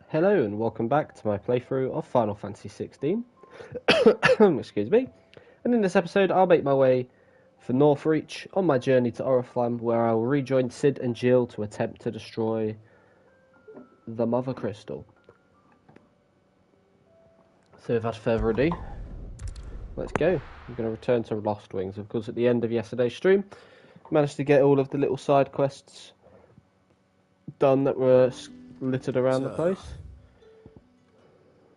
Hello and welcome back to my playthrough of Final Fantasy XVI. Excuse me. And in this episode I'll make my way for Northreach on my journey to Oriflamme, where I will rejoin Cid and Jill to attempt to destroy the Mothercrystal. So without further ado, let's go. I'm going to return to Lost Wings. Of course, at the end of yesterday's stream, managed to get all of the little side quests done that were littered around the place.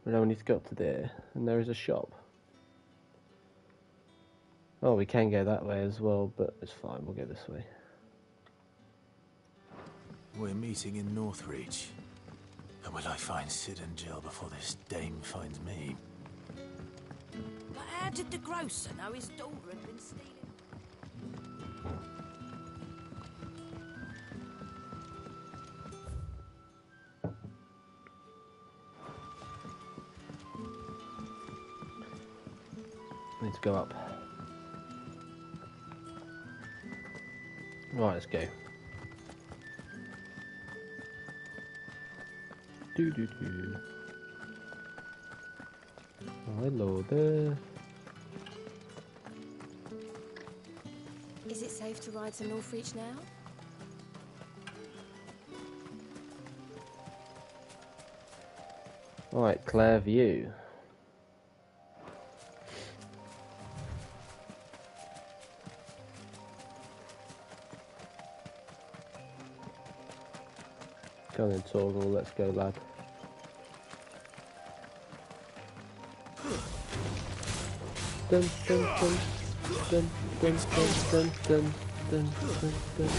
We now need to go up to there, and there is a shop. Oh, we can go that way as well, but it's fine, we'll go this way. We're meeting in Northreach. And will I find Cid and Jill before this dame finds me? But how did the grocer know his daughter had been stealing? I need to go up. Right, let's go. Do. Oh, hello there. Is it safe to ride to Northreach now? Right, Claire View. Go on then, Torgal, let's go, lad. Dun dun dun dun dun dun dun dun dun dun dun.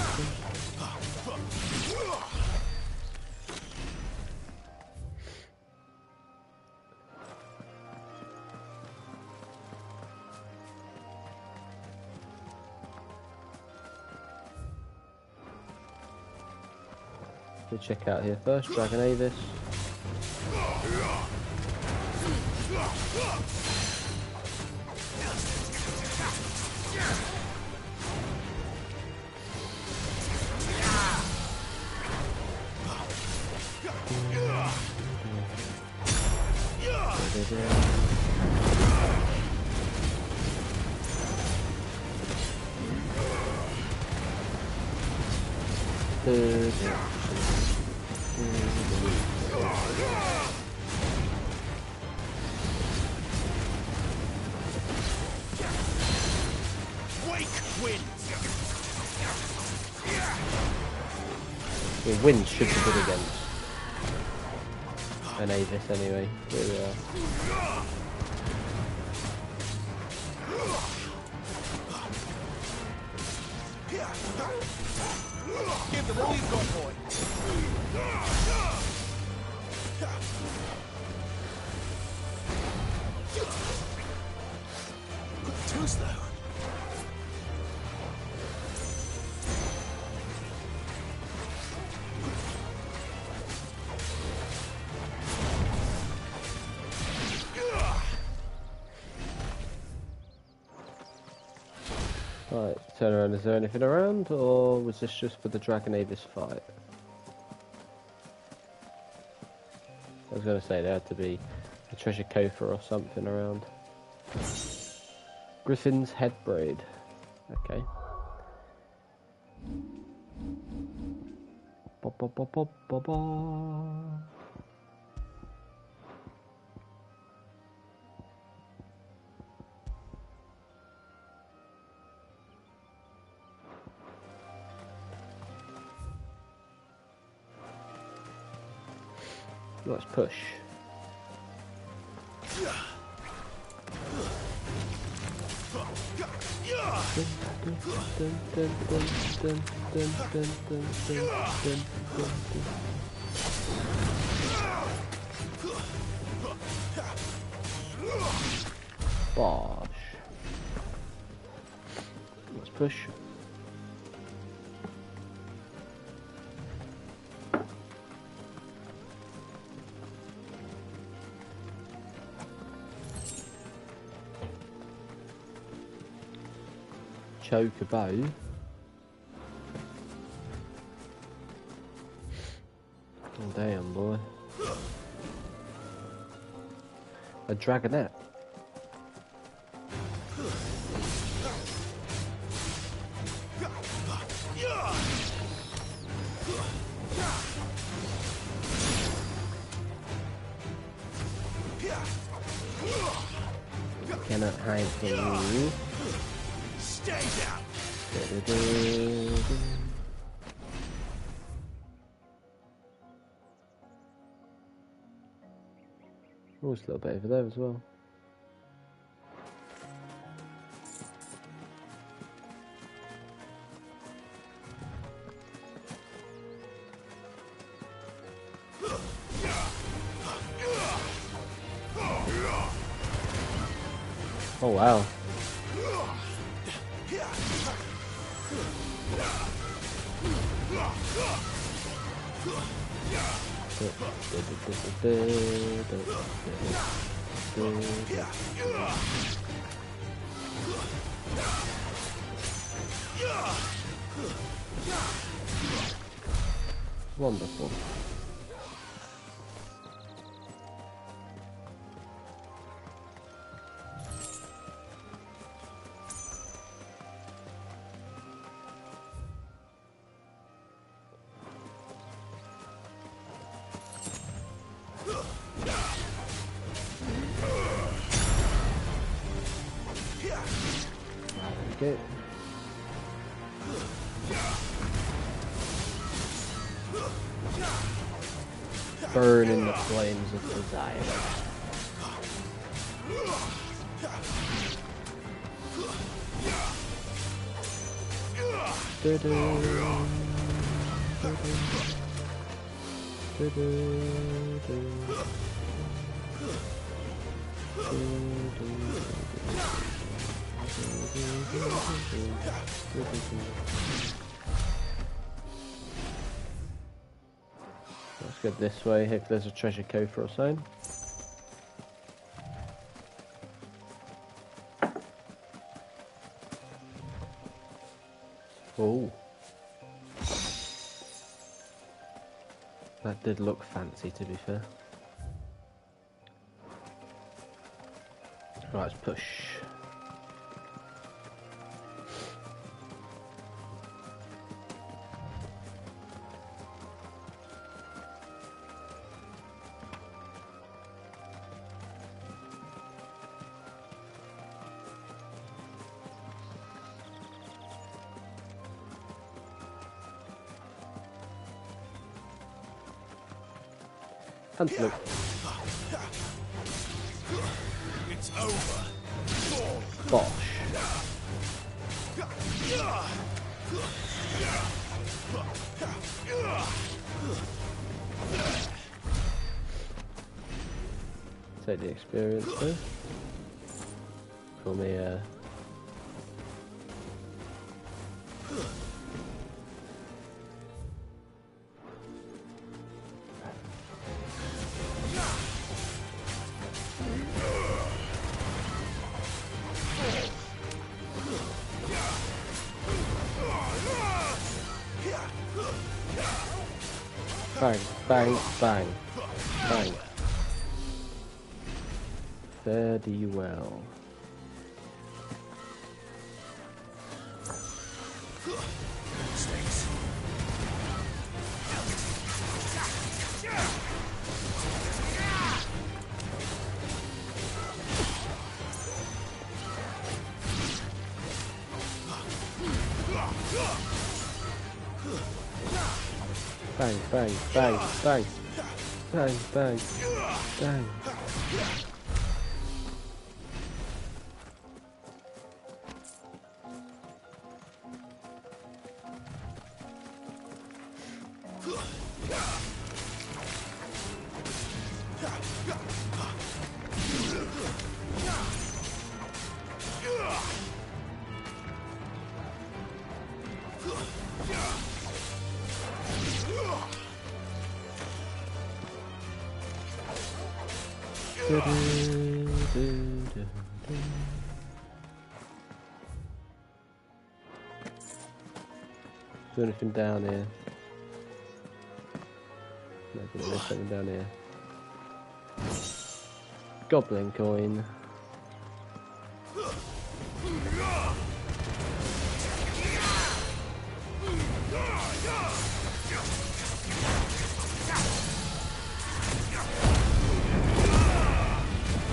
We'll check out here first, Dragon Avis. The wind should be good against an Avis anyway. Here we are. Give them all you've got, boy. Too slow. Right, turn around. Is there anything around, or was this just for the Dragon Avis fight? I was going to say there had to be a treasure coffer or something around. Griffin's head braid. Okay. Ba ba ba ba ba ba. Let's push. Bosh. Let's push. Chocobo. Oh damn, boy. A dragonette. Cannot hide from you. Stay down. Oh, there's a little bit over there as well. Oh wow. Wonderful. Okay. Burn in the flames of desire. Let's go this way. Hope there's a treasure cove for us home. Oh, that did look fancy, to be fair. Right, let's push. Antelope. It's over. Bosh. Take the experience though. Call me bang, bang, bang, bang. Fare thee well. Bang, bang, bang, bang, bang, bang, bang. Is there anything down here? No, there's something down here. Goblin coin.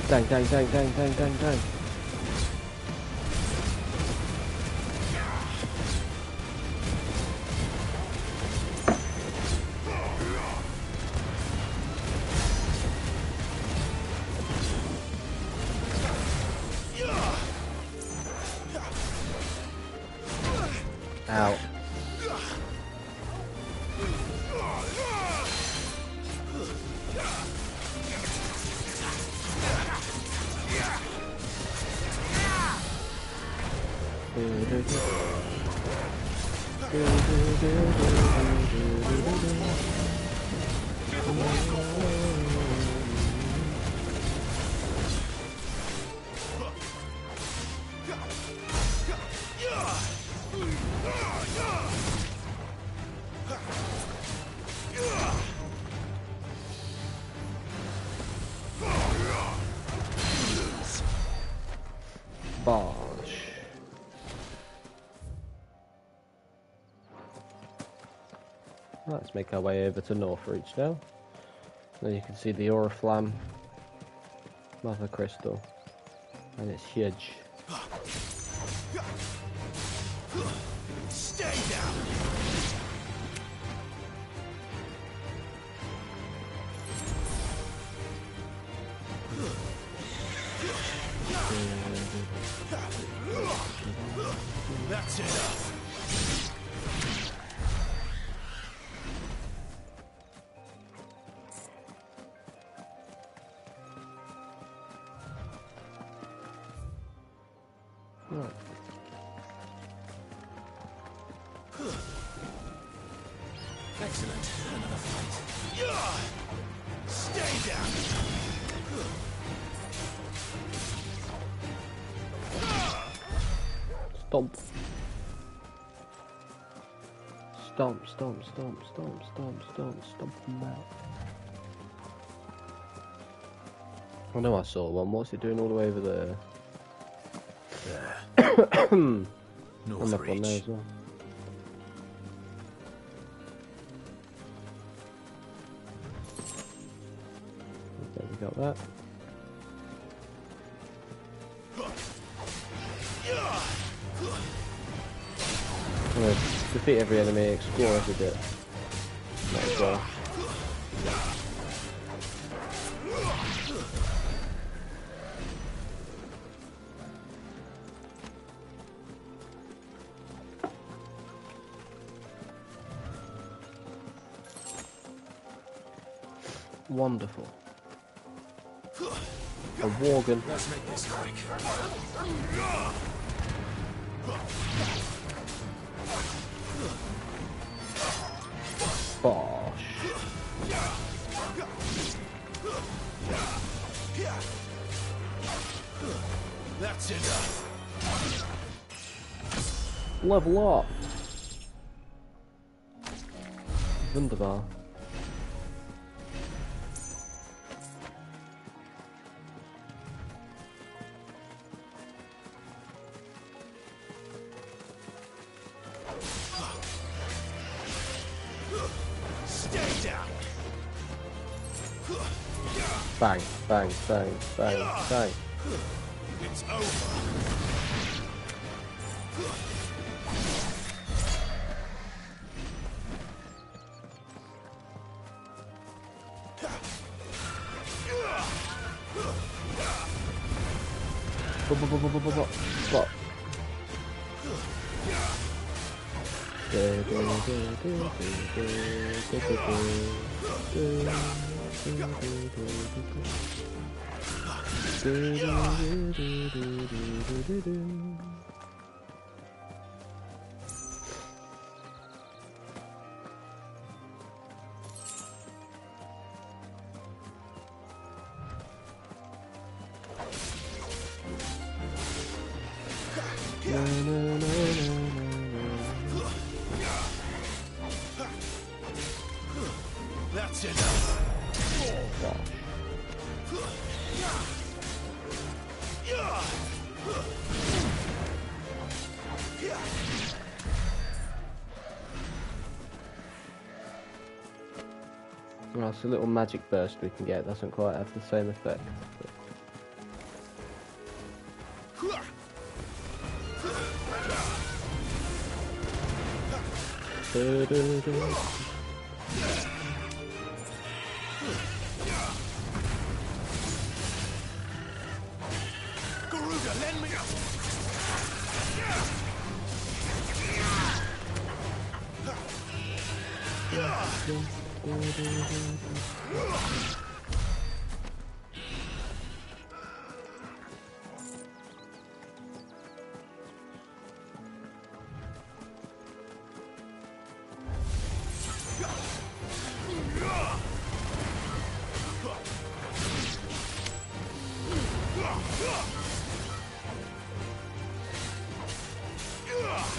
Dang, dang, dang, dang, dang, dang, dang. Ow. Bosh. Let's make our way over to Northreach now. Then you can see the Oriflamme, Mothercrystal, and it's huge. Stay down. That's enough. Right. Excellent. Another fight. Stay down. Stomp. Stomp, stomp, stomp, stomp, stomp, stomp, stomp them out. I know I saw one. What's it doing all the way over there? There. I'm up on there Northreach. as well. Okay, we got that. I'm gonna defeat every enemy, explore every bit. Might as well. Wonderful. A Worgen. Let's make this quick. Bosh. That's enough. Level up. Wunderbar. Stay down. Bang, bang, bang, bang, bang. It's over. Stop. That's enough. Well, it's a little magic burst we can get. Doesn't quite have the same effect. But... Garuda, lend me up.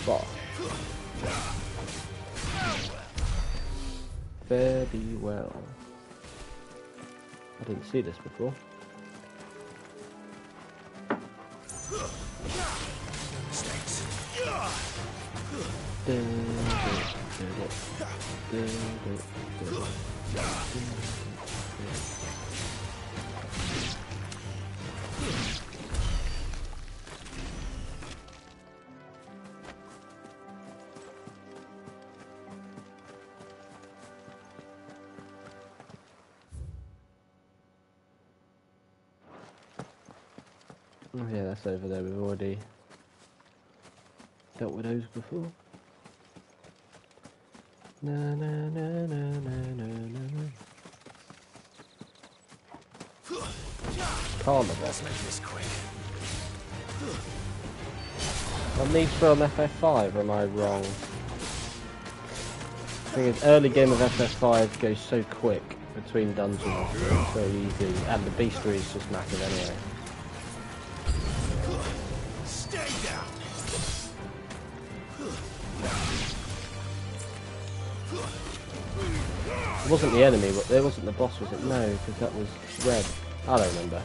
Bah. Very well. I didn't see this before. Oh yeah, that's over there. We've already dealt with those before. Na na na na na na na na. Carnival. Let's make this quick. Are these from FF5, or am I wrong? The thing is, early game of FF5 goes so quick between dungeons, it's so easy, and the beastry is just massive anyway. Stay down. It wasn't the enemy, but it wasn't the boss, was it? No, because that was red. I don't remember.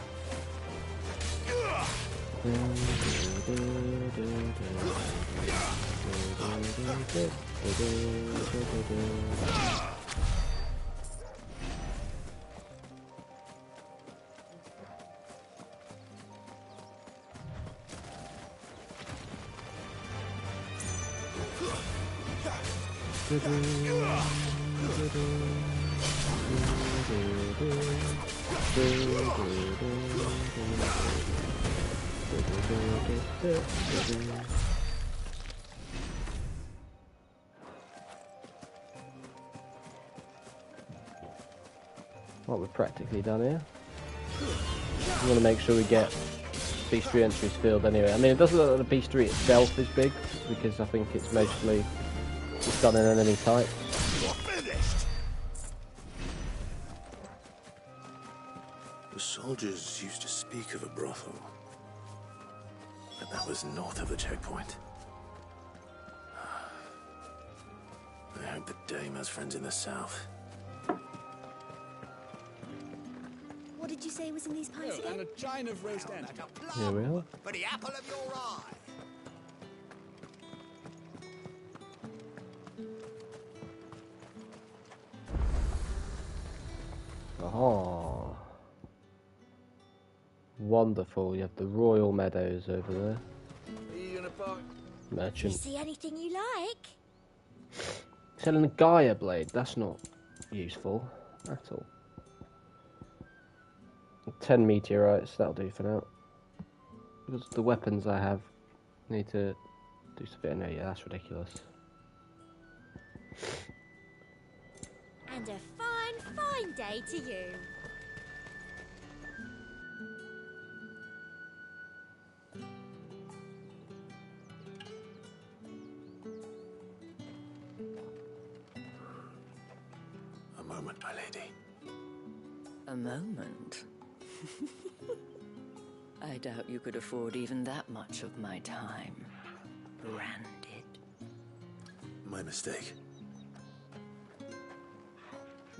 What we're practically done here. We want to make sure we get beastry entries filled anyway. I mean, it doesn't look like the beastry itself is big, because I think it's mostly just done in enemy type. The soldiers used to speak of a brothel, but that was north of the checkpoint. I hope the dame has friends in the south. What did you say was in these pies And again? a chine of roast end. Here we are. For the apple of your eye. Aha. Wonderful. You have the Royal Meadows over there. Are you gonna park? You Merchant. see anything you like? Selling a Gaia blade. That's not useful at all. 10 meteorites. That'll do for now. Because the weapons I have need to do something. No, yeah, that's ridiculous. And a fine, fine day to you. A moment, my lady. A moment? I doubt you could afford even that much of my time. Branded. My mistake.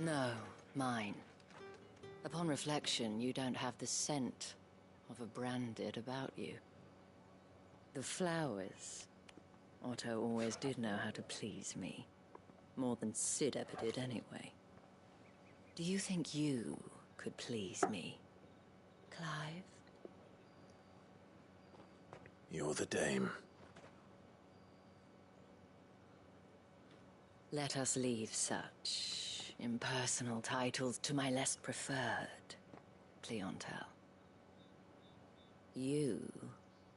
No, mine. Upon reflection, you don't have the scent of a branded about you. The flowers. Otto always did know how to please me. More than Cid ever did anyway. Do you think you could please me, Clive? You're the dame. Let us leave such impersonal titles to my less preferred clientele. You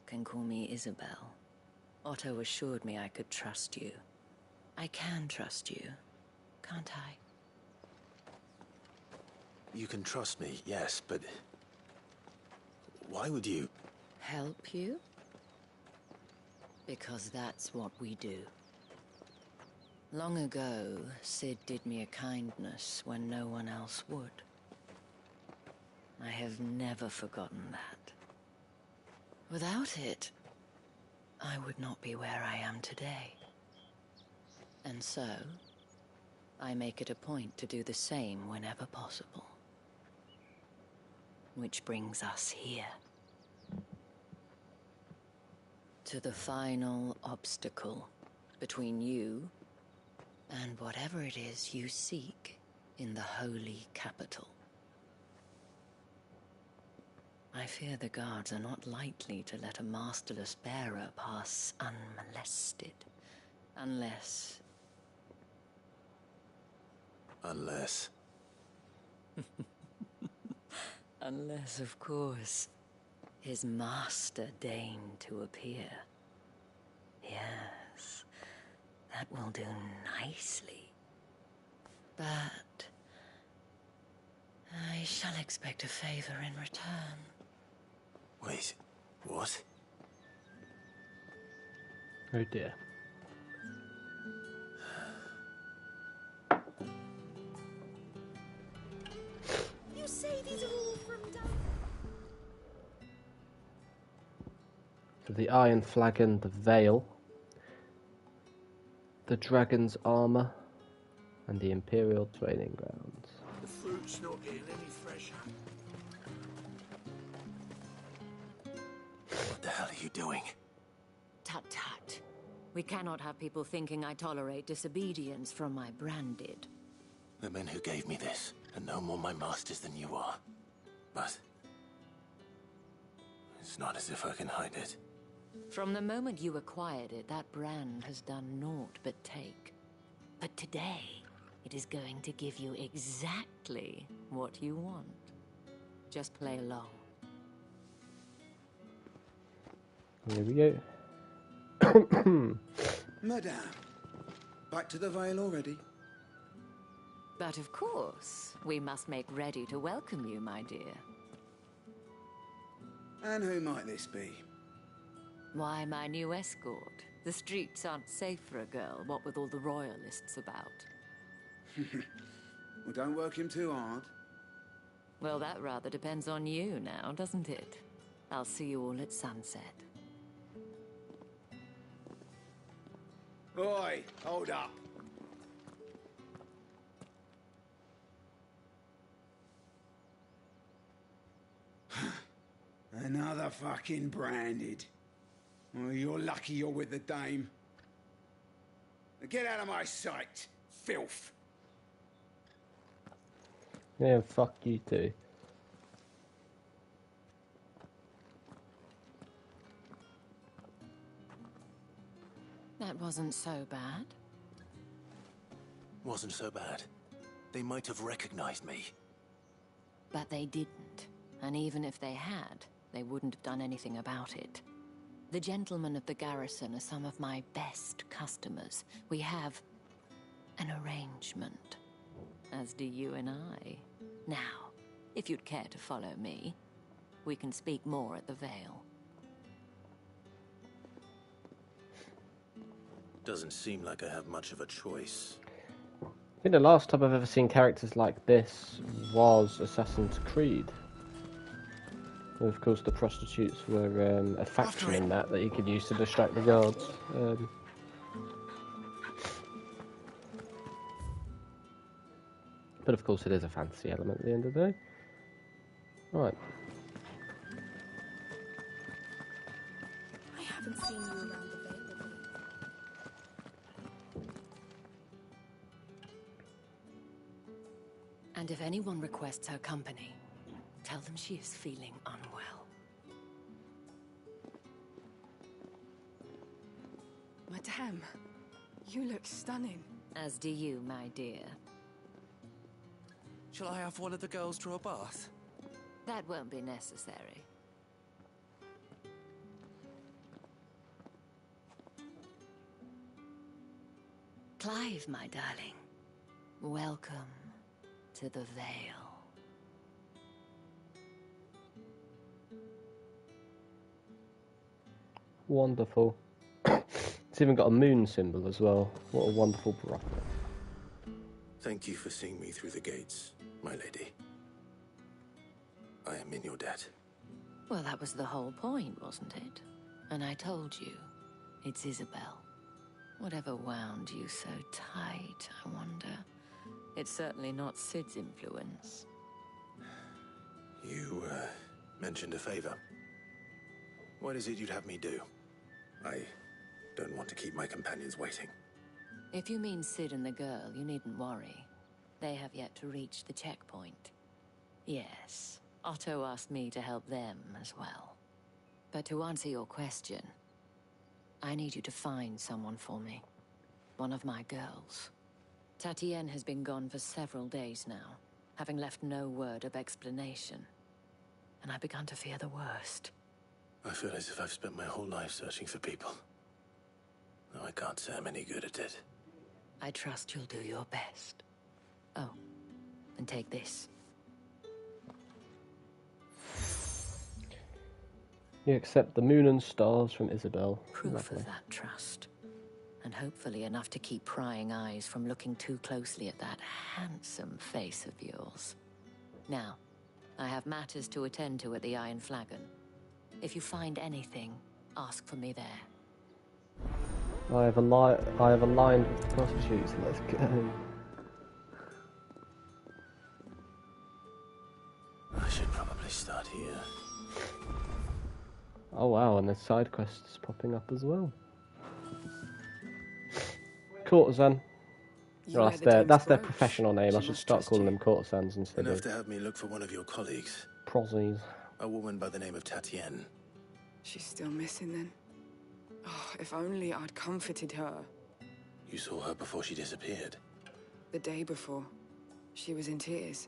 can call me Isabel. Otto assured me I could trust you. I can trust you, can't I? You can trust me, yes, but... why would you... Help you? Because that's what we do. Long ago, Cid did me a kindness when no one else would. I have never forgotten that. Without it, I would not be where I am today. And so, I make it a point to do the same whenever possible. Which brings us here. To the final obstacle between you and whatever it is you seek in the holy capital. I fear the guards are not likely to let a masterless bearer pass unmolested. Unless... Unless... Unless, of course, his master deigned to appear. Yes, that will do nicely. But... I shall expect a favor in return. Wait, what? Oh dear. You say these are all from down... So the Iron Flagon, the Veil, the Dragon's Armour, and the Imperial Training Grounds. The fruit's not getting any fresher. What the hell are you doing? Tut tut. We cannot have people thinking I tolerate disobedience from my branded. The men who gave me this are no more my masters than you are. But... it's not as if I can hide it. From the moment you acquired it, that brand has done naught but take. But today, it is going to give you exactly what you want. Just play along. Here we go. Madame, back to the Vale already? But of course, we must make ready to welcome you, my dear. And who might this be? Why, my new escort. The streets aren't safe for a girl, what with all the royalists about. Well, don't work him too hard. Well, that rather depends on you now, doesn't it? I'll see you all at sunset. Oi, hold up. Another fucking branded. Well, you're lucky you're with the dame. Now get out of my sight, filth. Yeah, fuck you too. That wasn't so bad. Wasn't so bad. They might have recognized me. But they didn't. And even if they had, they wouldn't have done anything about it. The gentlemen of the garrison are some of my best customers. We have an arrangement, as do you and I. Now, if you'd care to follow me, we can speak more at the Vale. Doesn't seem like I have much of a choice. I think the last time I've ever seen characters like this was Assassin's Creed. And of course, the prostitutes were a faction in that you could use to distract the guards. But of course, it is a fantasy element at the end of the day. Right. I haven't seen you around the Vale of late. And if anyone requests her company, tell them she is feeling unwell. Madame, you look stunning. As do you, my dear. Shall I have one of the girls draw a bath? That won't be necessary. Clive, my darling. Welcome to the Vale. Wonderful. It's even got a moon symbol as well. What a wonderful brothel. Thank you for seeing me through the gates, my lady. I am in your debt. Well, that was the whole point, wasn't it? And I told you, it's Isabel. Whatever wound you so tight, I wonder. It's certainly not Cid's influence. You, mentioned a favor. What is it you'd have me do? I don't want to keep my companions waiting. If you mean Cid and the girl, you needn't worry. They have yet to reach the checkpoint. Yes, Otto asked me to help them as well. But to answer your question, I need you to find someone for me. One of my girls. Tatienne has been gone for several days now, having left no word of explanation. And I've begun to fear the worst. I feel as if I've spent my whole life searching for people. Though I can't say I'm any good at it. I trust you'll do your best. Oh, and take this. You accept the moon and stars from Isabel. Proof Lovely. of that trust. And hopefully enough to keep prying eyes from looking too closely at that handsome face of yours. Now, I have matters to attend to at the Iron Flagon. If you find anything, ask for me there. I have aligned with the prostitutes. Let's go. I should probably start here. Oh wow, and there's side quests popping up as well. Courtesan. You Oh, let that's the their Dames their grow. professional name. I She should must start trust calling you. them courtesans instead Enough of to have me look for one of your colleagues. prosies. A woman by the name of Tatienne. She's still missing then. Oh, if only I'd comforted her. You saw her before she disappeared. The day before, she was in tears.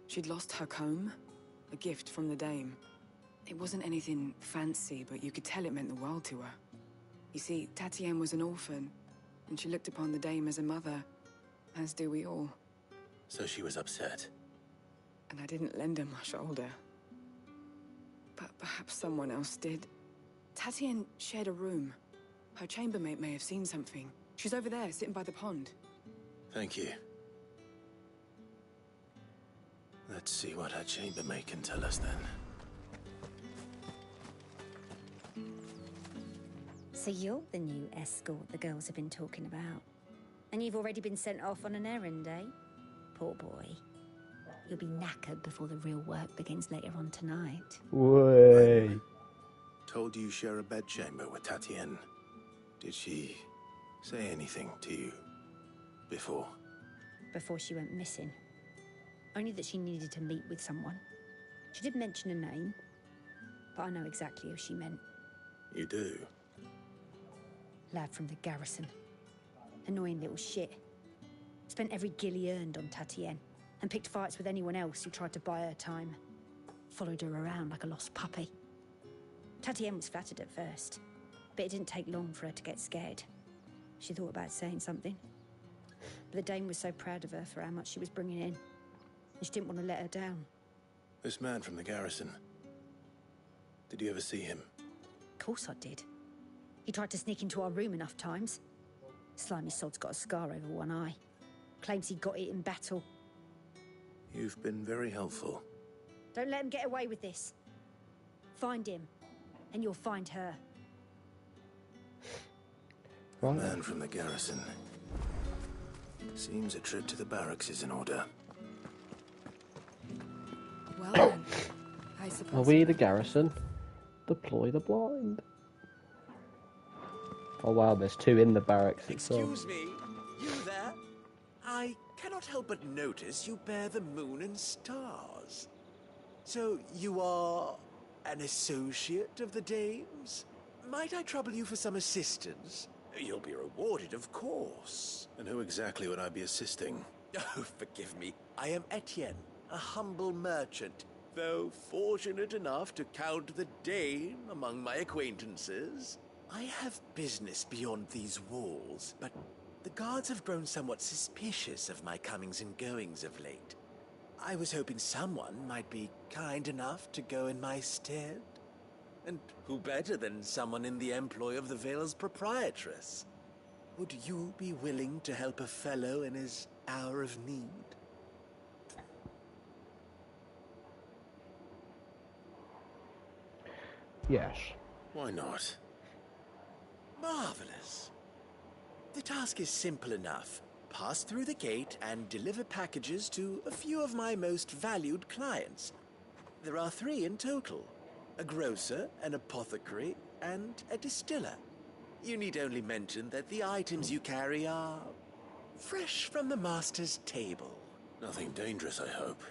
She'd lost her comb, a gift from the Dame. It wasn't anything fancy, but you could tell it meant the world to her. You see, Tatienne was an orphan, and she looked upon the Dame as a mother, as do we all. So she was upset. And I didn't lend her my shoulder. But perhaps someone else did. Tatienne shared a room. Her chambermaid may have seen something. She's over there, sitting by the pond. Thank you. Let's see what her chambermaid can tell us then. So you're the new escort the girls have been talking about. And you've already been sent off on an errand, eh? Poor boy. You'll be knackered before the real work begins later on tonight. Way. Told you share a bedchamber with Tatienne. Did she say anything to you before? Before she went missing. Only that she needed to meet with someone. She did mention a name, but I know exactly who she meant. You do? Lad from the garrison. Annoying little shit. Spent every gil he earned on Tatienne, and picked fights with anyone else who tried to buy her time. Followed her around like a lost puppy. Tatienne was flattered at first, but it didn't take long for her to get scared. She thought about saying something. But the Dame was so proud of her for how much she was bringing in, and she didn't want to let her down. This man from the garrison. Did you ever see him? Of course I did. He tried to sneak into our room enough times. Slimy sod's got a scar over one eye. Claims he got it in battle. You've been very helpful. Don't let him get away with this. Find him, and you'll find her. Right. Man from the garrison. Seems a trip to the barracks is in order. Well then, I suppose. Are we the garrison? Deploy the blind. Oh wow, there's two in the barracks itself. Excuse me, you there? I cannot cannot help but notice you bear the moon and stars. So you are an associate of the dames? Might I trouble you for some assistance? You'll be rewarded, of course. And who exactly would I be assisting? Oh, forgive me. I am Etienne, a humble merchant, though fortunate enough to count the dame among my acquaintances. I have business beyond these walls, but the guards have grown somewhat suspicious of my comings and goings of late. I was hoping someone might be kind enough to go in my stead. And who better than someone in the employ of the Vale's proprietress? Would you be willing to help a fellow in his hour of need? Yes. Why not? Marvelous. The task is simple enough. Pass through the gate and deliver packages to a few of my most valued clients. There are 3 in total. A grocer, an apothecary, and a distiller. You need only mention that the items you carry are fresh from the master's table. Nothing dangerous, I hope.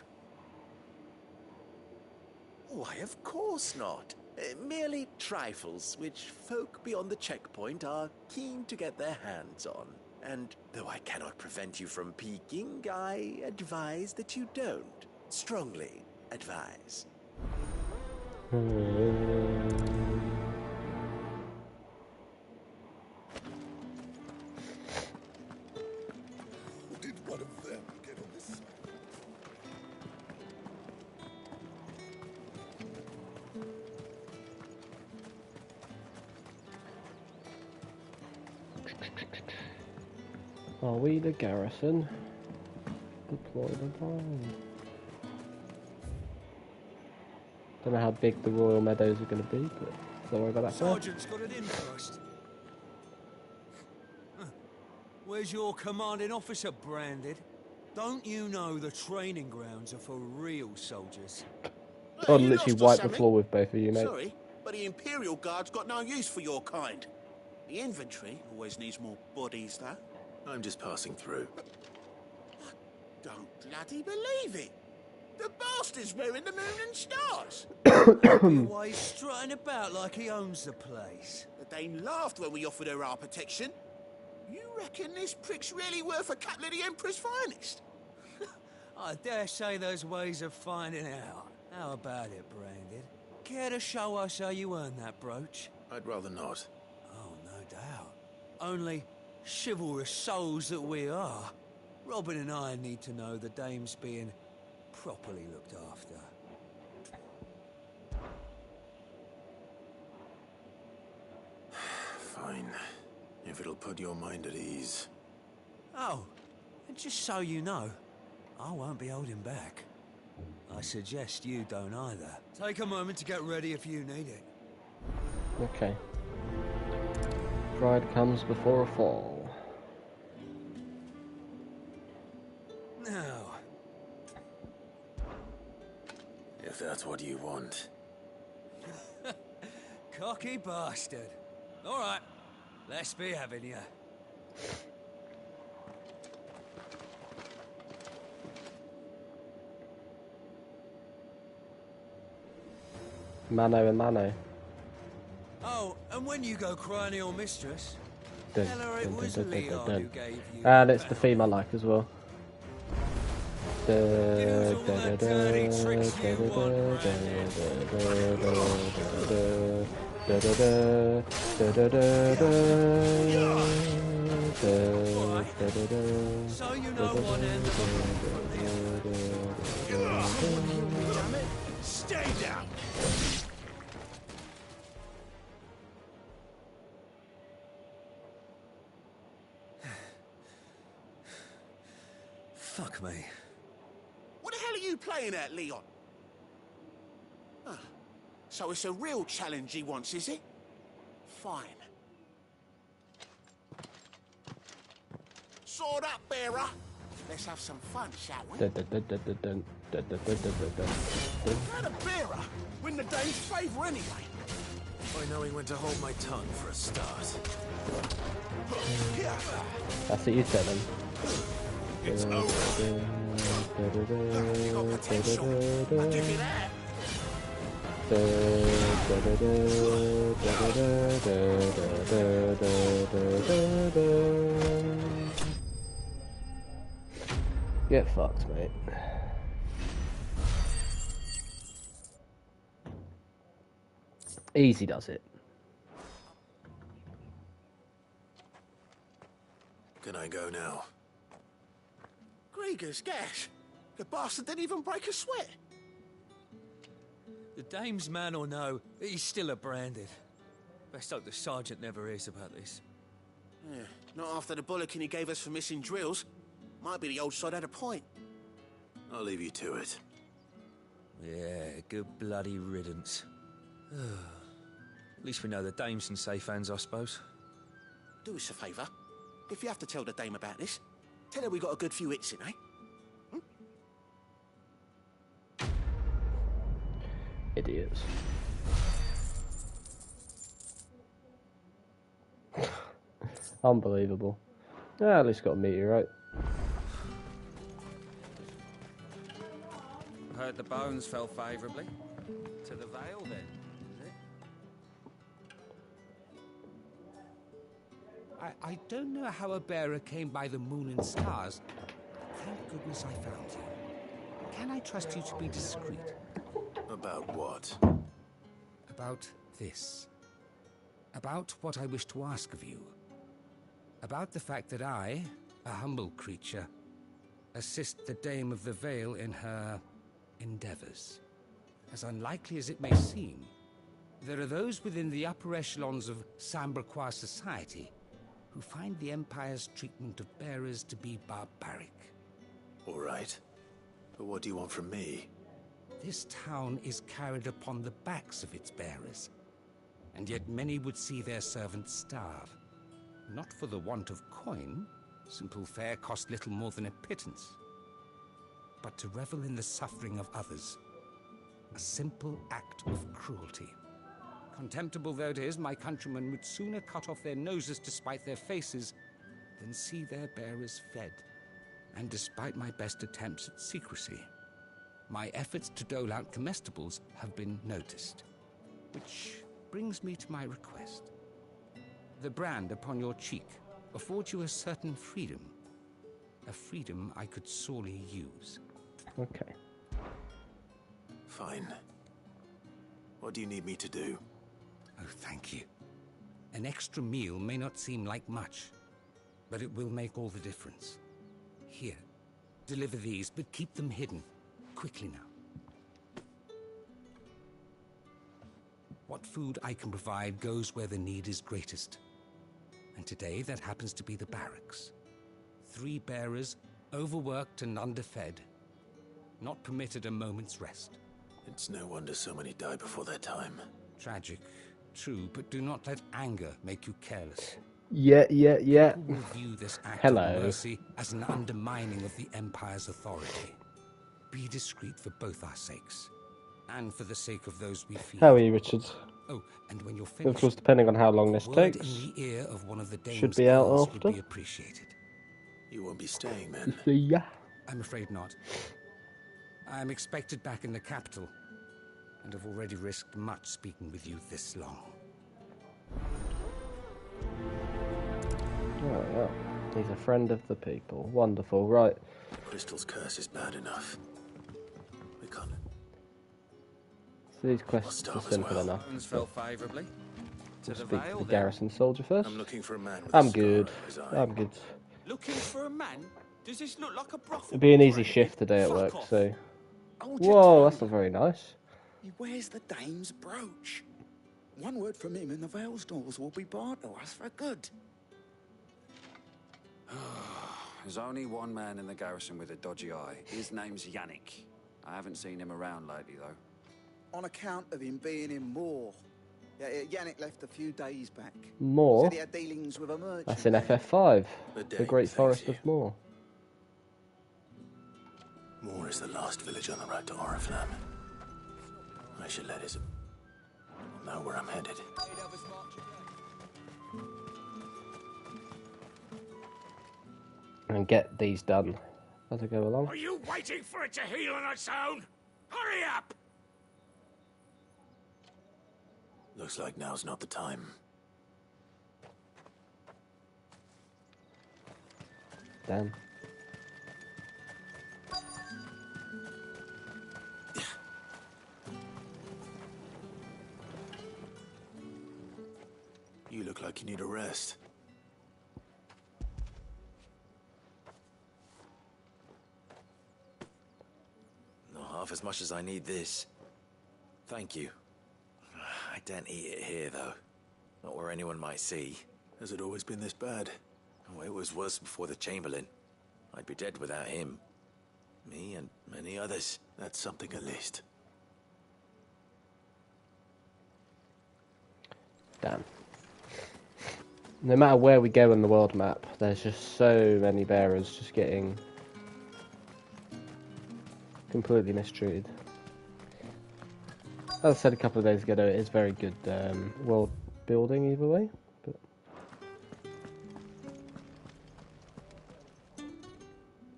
Why, of course not. Merely trifles, which folk beyond the checkpoint are keen to get their hands on. And though I cannot prevent you from peeking, I advise that you don't. Strongly advise. Did one of them get on this? Are we the garrison? Deploy the line. Don't know how big the Royal Meadows are going to be, but don't worry about that. Sergeant's got it in first. Where's your commanding officer branded? Don't you know the training grounds are for real soldiers? I'd literally wipe the floor with both of you, mate. Sorry, but the Imperial Guard's got no use for your kind. The infantry always needs more bodies, though. I'm just passing through. I don't bloody believe it. The bastard's wearing the moon and stars. Why he's strutting about like he owns the place. The Dame laughed when we offered her our protection. You reckon this prick's really worth a couple of the Emperor's finest? I dare say there's ways of finding out. How about it, Branded? Care to show us how you earned that brooch? I'd rather not. Oh, no doubt. Only chivalrous souls that we are, Robin and I need to know the dame's being properly looked after. Fine. If it'll put your mind at ease. Oh, and just so you know, I won't be holding back. I suggest you don't either. Take a moment to get ready if you need it. Okay. Pride comes before a fall. Now, If that's what you want. cocky bastard. All right, let's be having you. Mano and mano. Oh, and when you go crying to your mistress, Dun, tell her it dun, was dun, dun, Leon dun, who dun. gave you. And it's the theme I like as well. Use all the dirty tricks you want, so you know one end of the Damn it! Stay down! Fuck me. What the hell are you playing at, Leon? Ah, so it's a real challenge he wants, is it? Fine. Sword up, bearer. Let's have some fun, shall we? Dun, dun, dun, dun, dun, dun, dun, dun, dun, dun, dun. How'd a bearer win the Dame's favour anyway? By knowing when to hold my tongue for a start. That's what you said then. It's over. You got potential. I'll give you that. Get fucked, mate. Easy does it. Can I go now? Grieger's gas. The bastard didn't even break a sweat. The dame's man or no, he's still a branded. Best hope the sergeant never hears about this. Yeah, not after the bollocking he gave us for missing drills. Might be the old sod had a point. I'll leave you to it. Yeah, good bloody riddance. At least we know the dame's in safe hands, I suppose. Do us a favour. If you have to tell the dame about this, tell her we got a good few hits in, eh? Idiots. Unbelievable. Yeah, at least got a meteorite. Heard the bones fell favourably. To the Vale, then, is it? I don't know how a bearer came by the moon and stars. Thank goodness I found you. Can I trust you to be discreet? About what? About this. About what I wish to ask of you. About the fact that I, a humble creature, assist the Dame of the Vale in her endeavors. As unlikely as it may seem, there are those within the upper echelons of Samberquois society who find the Empire's treatment of bearers to be barbaric. All right. But what do you want from me? This town is carried upon the backs of its bearers, and yet many would see their servants starve. Not for the want of coin, simple fare cost little more than a pittance, but to revel in the suffering of others, a simple act of cruelty. Contemptible though it is, my countrymen would sooner cut off their noses to spite their faces than see their bearers fed. And despite my best attempts at secrecy, my efforts to dole out comestibles have been noticed. Which brings me to my request. The brand upon your cheek affords you a certain freedom. A freedom I could sorely use. Okay. Fine. What do you need me to do? Oh, thank you. An extra meal may not seem like much, but it will make all the difference. Here, deliver these, but keep them hidden. Quickly now. What food I can provide goes where the need is greatest. And today that happens to be the barracks. 3 bearers, overworked and underfed, not permitted a moment's rest. It's no wonder so many die before their time. Tragic, true, but do not let anger make you careless. Yeah. People will view this act Hello. of mercy as an undermining of the Empire's authority. Be discreet for both our sakes, and for the sake of those we feed. How are you, Richard? Oh, and when you're finished, Of course, depending on how long this word takes, in the ear of one of the dame's should be out girls after. would be appreciated. You won't be staying then? See ya. I'm afraid not. I'm expected back in the capital, and have already risked much speaking with you this long. Oh, yeah. He's a friend of the people. Wonderful, right. Crystal's curse is bad enough. We can't. So these quests are simple enough. Bones fell favourably. To We'll the speak Vale, to the then. garrison soldier first. I'm looking for a man with I'm a scar good. over his eye. I'm good. Looking for a man? Does this look like a brothel? It'll be an easy Branded? shift today at Fuck work, off. so... Hold your Whoa, tongue. that's not very nice. He wears the dame's brooch. One word from him and the Vale's doors will be barred to us for good. There's only one man in the garrison with a dodgy eye. His name's Yannick. I haven't seen him around lately, though. On account of him being in Moor. Yeah, Yannick left a few days back. Moor? Said he had dealings with a merchant. That's in FF5. The The Dame Great thanks Forest you. of Moor. Moore is the last village on the road to Oriflamme. I should let his... know where I'm headed. And get these done. as I go along. Are you waiting for it to heal on its own? Hurry up! Looks like now's not the time. Damn. You look like you need a rest. Not half as much as I need this. Thank you. I daren't eat it here, though. Not where anyone might see. Has it always been this bad? Oh, it was worse before the Chamberlain. I'd be dead without him. Me and many others. That's something at least. Damn. No matter where we go on the world map, there's just so many bearers just getting completely mistreated. As I said a couple of days ago, though, it is very good world building either way. But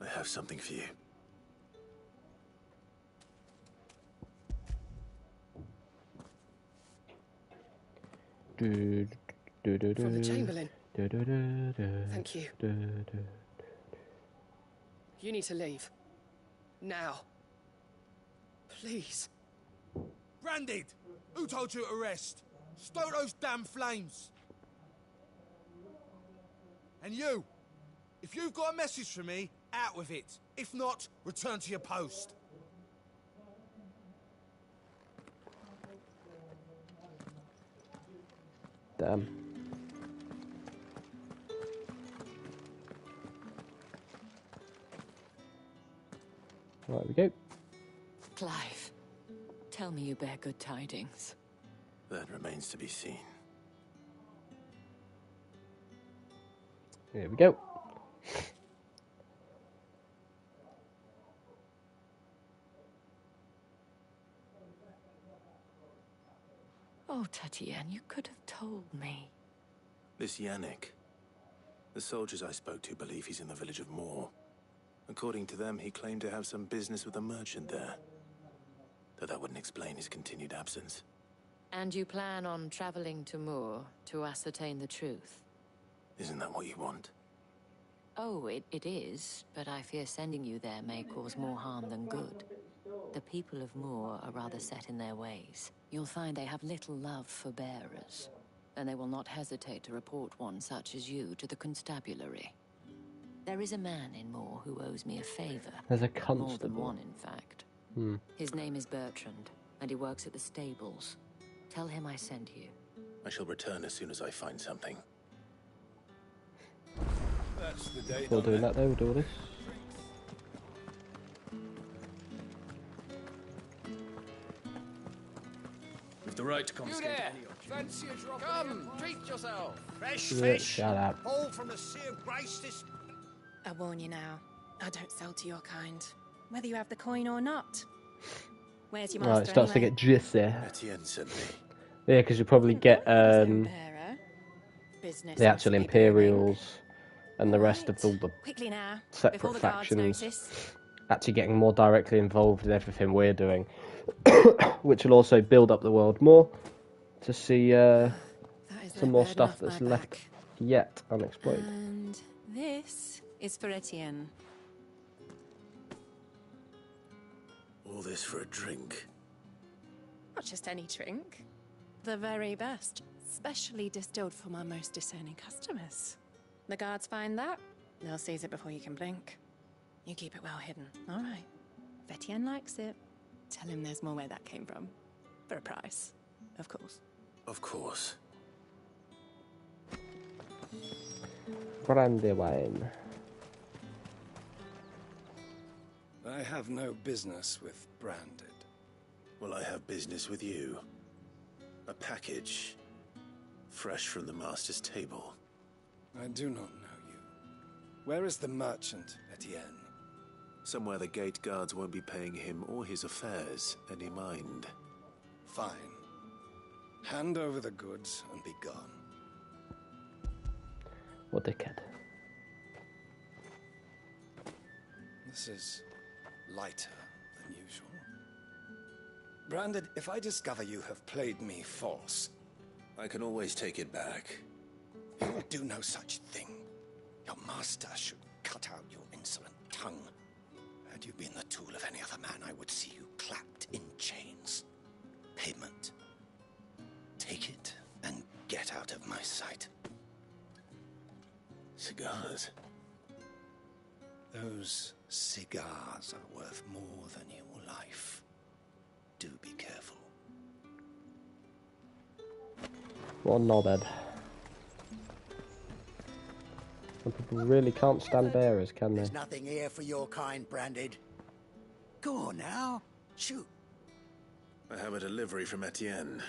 I have something for you. From the Chamberlain. Thank you. You need to leave. Now. Please. Branded! Who told you to rest? Stoke those damn flames! And you! If you've got a message for me, out with it. If not, return to your post. damn. Right, we go. Clive, tell me you bear good tidings. That remains to be seen. Here we go. Oh, Tatienne, you could have told me. This Yannick. The soldiers I spoke to believe he's in the village of Moor. According to them, he claimed to have some business with a merchant there. Though that wouldn't explain his continued absence. And you plan on traveling to Moor to ascertain the truth? Isn't that what you want? Oh, it is, but I fear sending you there may cause more harm than good. The people of Moor are rather set in their ways. You'll find they have little love for bearers, and they will not hesitate to report one such as you to the constabulary. There is a man in Moor who owes me a favor. There's a More than constable. one, in fact. His name is Bertrand, and he works at the stables. Tell him I sent you. I shall return as soon as I find something. That's the day. While doing that, though, we'll do all this. With the right to confiscate any Fancy a drop? Come, treat yourself. Fresh Yeah, fish. shut up. All from the Sea of Grace this... I warn you now, I don't sell to your kind, whether you have the coin or not. Where's your master Right, it starts anyway? to get juicy. Etienne sent me. Yeah, because you probably get Bearer. Business the actual must be booming. Imperials and the rest of all the Quickly now, before separate the guards factions notice. actually getting more directly involved in everything we're doing, which will also build up the world more to see some more stuff that's left yet unexplored. And this is for Etienne. All this for a drink. Not just any drink. The very best. Specially distilled for my most discerning customers. The guards find that, they'll seize it before you can blink. You keep it well hidden, all right. If Etienne likes it, tell him there's more where that came from. For a price, of course. Of course. Brandy wine. I have no business with Branded. Well, I have business with you. A package. Fresh from the master's table. I do not know you. Where is the merchant, Etienne? Somewhere the gate guards won't be paying him or his affairs any mind. Fine. Hand over the goods and be gone. What dickhead. The This is lighter than usual. Branded, if I discover you have played me false... I can always take it back. You will do no such thing. Your master should cut out your insolent tongue. Had you been the tool of any other man, I would see you clapped in chains. Payment. Take it and get out of my sight. Cigars. Those cigars are worth more than your life. Do be careful. What a knobhead. Some people really can't stand bearers, can they? There's nothing here for your kind, Branded. Go on now. Shoot. I have a delivery from Etienne.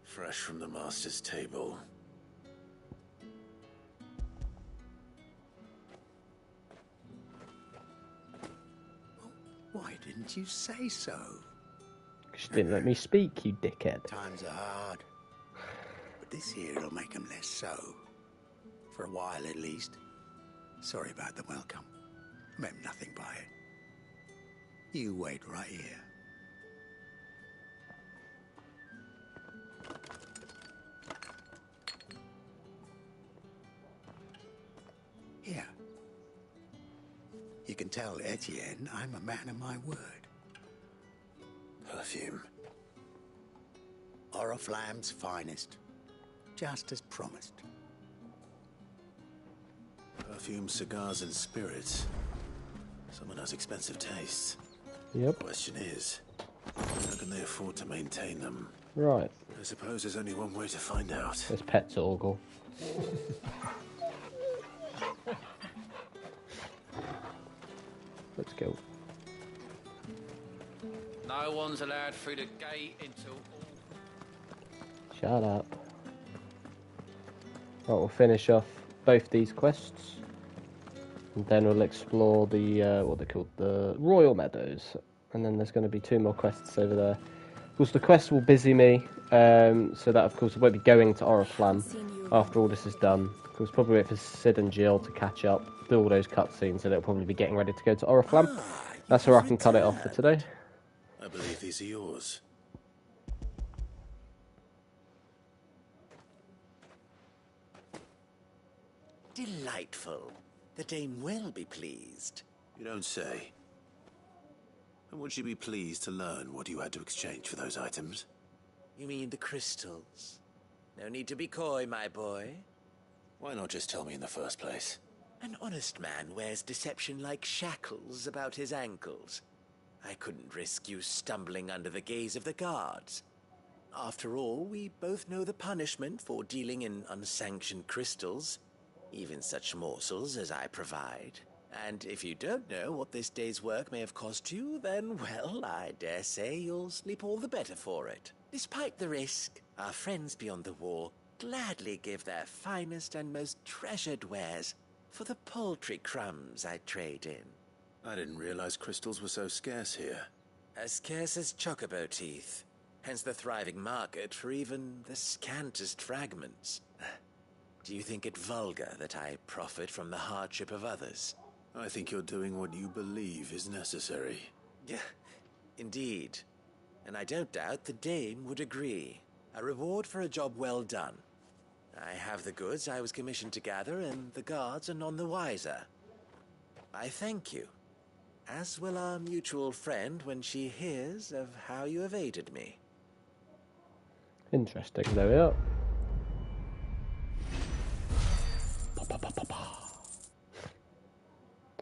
Fresh from the master's table. Why didn't you say so? Because you didn't let me speak, you dickhead. Times are hard. But this here'll make 'em less so. For a while, at least. Sorry about the welcome. Meant nothing by it. You wait right here. Here. You can tell Etienne I'm a man of my word. Perfume. Oriflamme's finest. Just as promised. Perfume, cigars, and spirits. Someone has expensive tastes. Yep. The question is, how can they afford to maintain them? Right. I suppose there's only one way to find out. There's pets at Orgle. Let's go. No one's allowed through the gate until... Shut up. Right, we'll finish off both these quests. And then we'll explore the, what they're called, the Royal Meadows. And then there's going to be 2 more quests over there. Of course, the quest will busy me, so that, of course, I won't be going to Oriflamme after all this is done. Of course, probably wait for Cid and Jill to catch up, do all those cutscenes, and it'll probably be getting ready to go to Oriflamme. That's where I can cut it off for today. I believe these are yours. Delightful. The dame will be pleased. You don't say. And would she be pleased to learn what you had to exchange for those items? You mean the crystals? No need to be coy, my boy. Why not just tell me in the first place? An honest man wears deception like shackles about his ankles. I couldn't risk you stumbling under the gaze of the guards. After all, we both know the punishment for dealing in unsanctioned crystals, even such morsels as I provide. And if you don't know what this day's work may have cost you, then, well, I dare say you'll sleep all the better for it. Despite the risk, our friends beyond the wall gladly give their finest and most treasured wares for the paltry crumbs I trade in. I didn't realize crystals were so scarce here. As scarce as chocobo teeth, hence the thriving market for even the scantest fragments. Do you think it vulgar that I profit from the hardship of others? I think you're doing what you believe is necessary. Yeah, indeed. And I don't doubt the dame would agree. A reward for a job well done. I have the goods I was commissioned to gather, and the guards are none the wiser. I thank you, as will our mutual friend when she hears of how you have aided me. Interesting, there we are.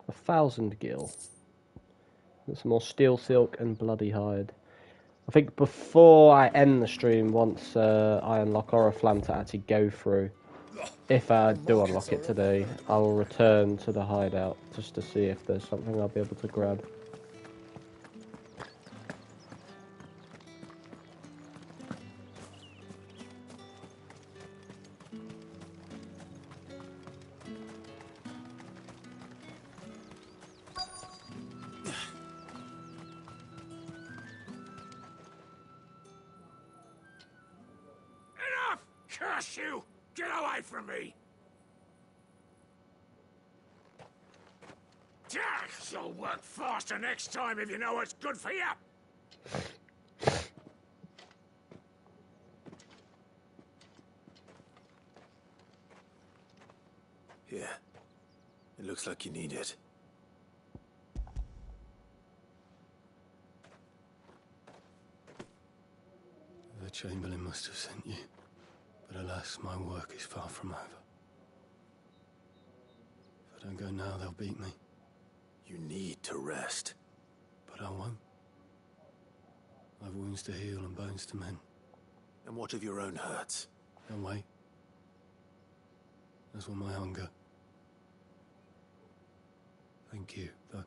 1,000 gil. There's some more steel silk and bloody hide. I think before I end the stream, once I unlock Oriflamme to actually go through, if I do unlock it today, I will return to the hideout just to see if there's something I'll be able to grab. Curse you! Get away from me! You'll work faster next time if you know what's good for you. Here. It looks like you need it. The Chamberlain must have sent you. But alas, my work is far from over. If I don't go now, they'll beat me. You need to rest. But I won't. I've wounds to heal and bones to mend. And what of your own hurts? Don't wait. As will my hunger. Thank you, though.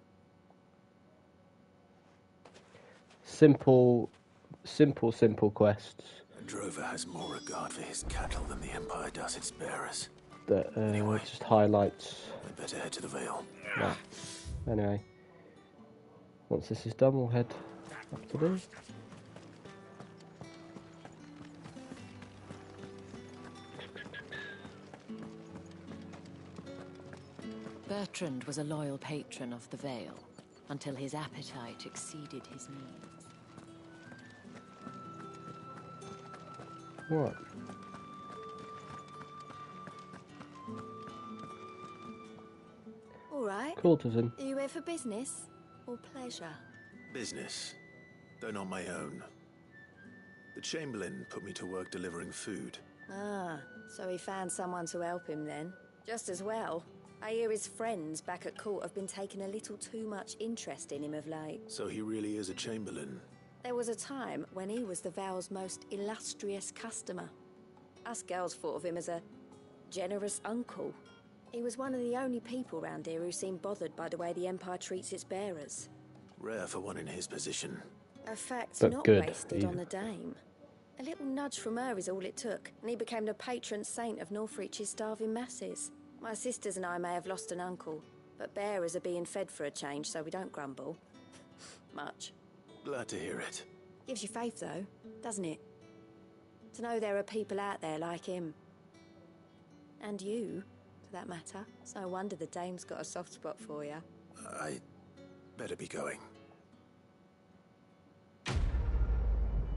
Simple quests. A drover has more regard for his cattle than the Empire does its bearers. That just highlights. I'd better head to the Vale. Yeah. Anyway, once this is done, we'll head up to there. Bertrand was a loyal patron of the Vale, until his appetite exceeded his needs. What? All right. Courtesan. Are you here for business or pleasure? Business, though not my own. The Chamberlain put me to work delivering food. Ah, so he found someone to help him then. Just as well. I hear his friends back at court have been taking a little too much interest in him of late. So he really is a Chamberlain. There was a time when he was the Vale's most illustrious customer. Us girls thought of him as a generous uncle. He was one of the only people round here who seemed bothered by the way the Empire treats its bearers. Rare for one in his position. A fact But not good, wasted even. on the dame. A little nudge from her is all it took, and he became the patron saint of Northreach's starving masses. My sisters and I may have lost an uncle, but bearers are being fed for a change, so we don't grumble. Much. Glad to hear it. Gives you faith, though, doesn't it? To know there are people out there like him. And you, for that matter. It's no wonder the dame's got a soft spot for you. I better be going.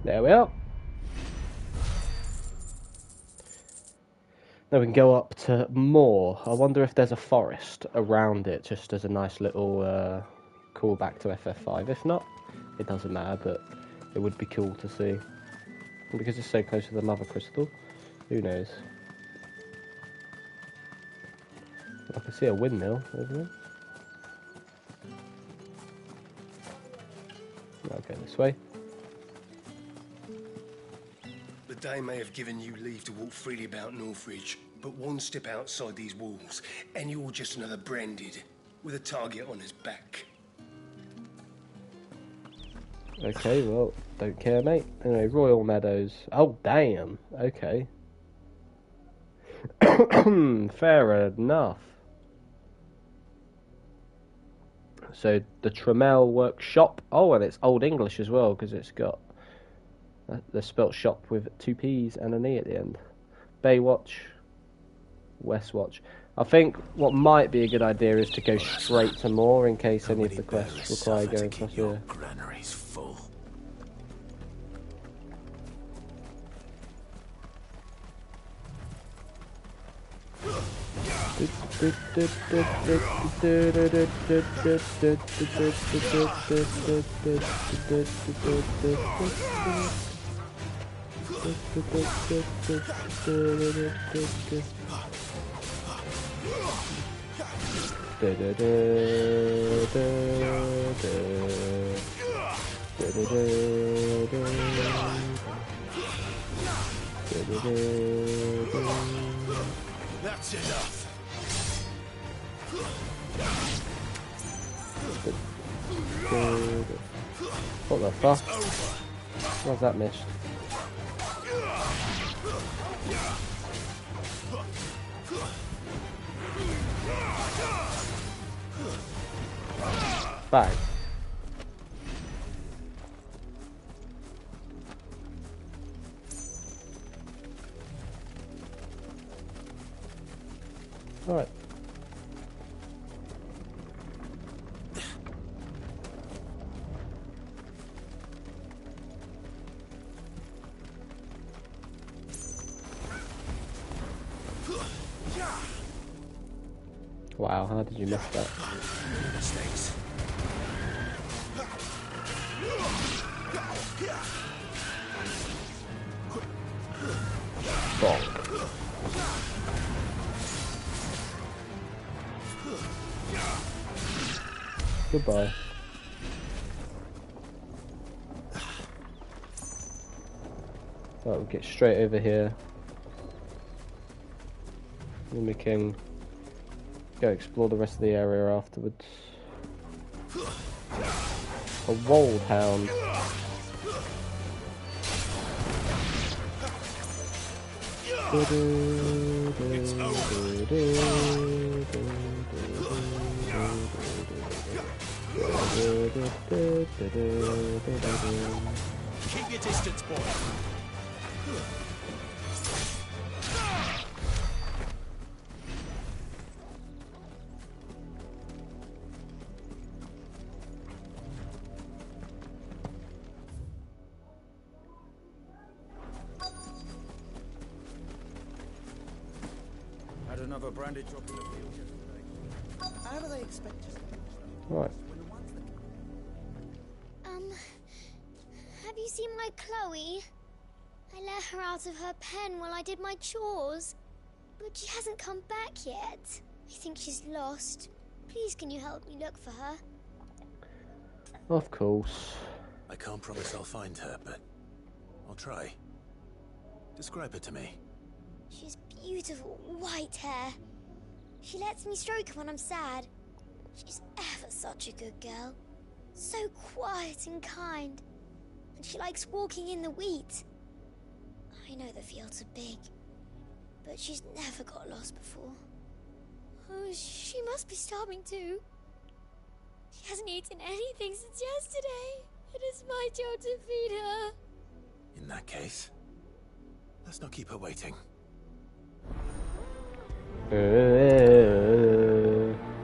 There we are. Now we can go up to more. I wonder if there's a forest around it, just as a nice little callback to FF5. If not, it doesn't matter, but it would be cool to see. And because it's so close to the Mothercrystal, who knows? I can see a windmill over there. I'll go this way. The Dame may have given you leave to walk freely about Northreach, but one step outside these walls, and you're just another branded, with a target on his back. Okay, well, don't care, mate. Anyway, Royal Meadows. Oh, damn. Okay. Fair enough. So, the Trammell Workshop. Oh, and it's Old English as well, because it's got... They're spelt shop with 2 P's and an E at the end. Baywatch. Westwatch. I think what might be a good idea is to go straight to more in case any of the quests require going across here. Granary's full. That's enough. What the fuck? Why's that missed? Bang. Alright. Wow, how did you miss that? Mistakes. Bonk. Goodbye. Right, we'll get straight over here. And we can go explore the rest of the area afterwards. A wold hound. Keep your distance, boy. Had another branded drop in the field yesterday. How do they expect us? Right. Have you seen my Chloe? I let her out of her pen while I did my chores. But she hasn't come back yet. I think she's lost. Please, can you help me look for her? Of course. I can't promise I'll find her, but I'll try. Describe her to me. She's beautiful white hair. She lets me stroke her when I'm sad. She's ever such a good girl. So quiet and kind. And she likes walking in the wheat. I know the fields are big, but she's never got lost before. Oh, she must be starving too. She hasn't eaten anything since yesterday. It is my job to feed her. In that case, let's not keep her waiting.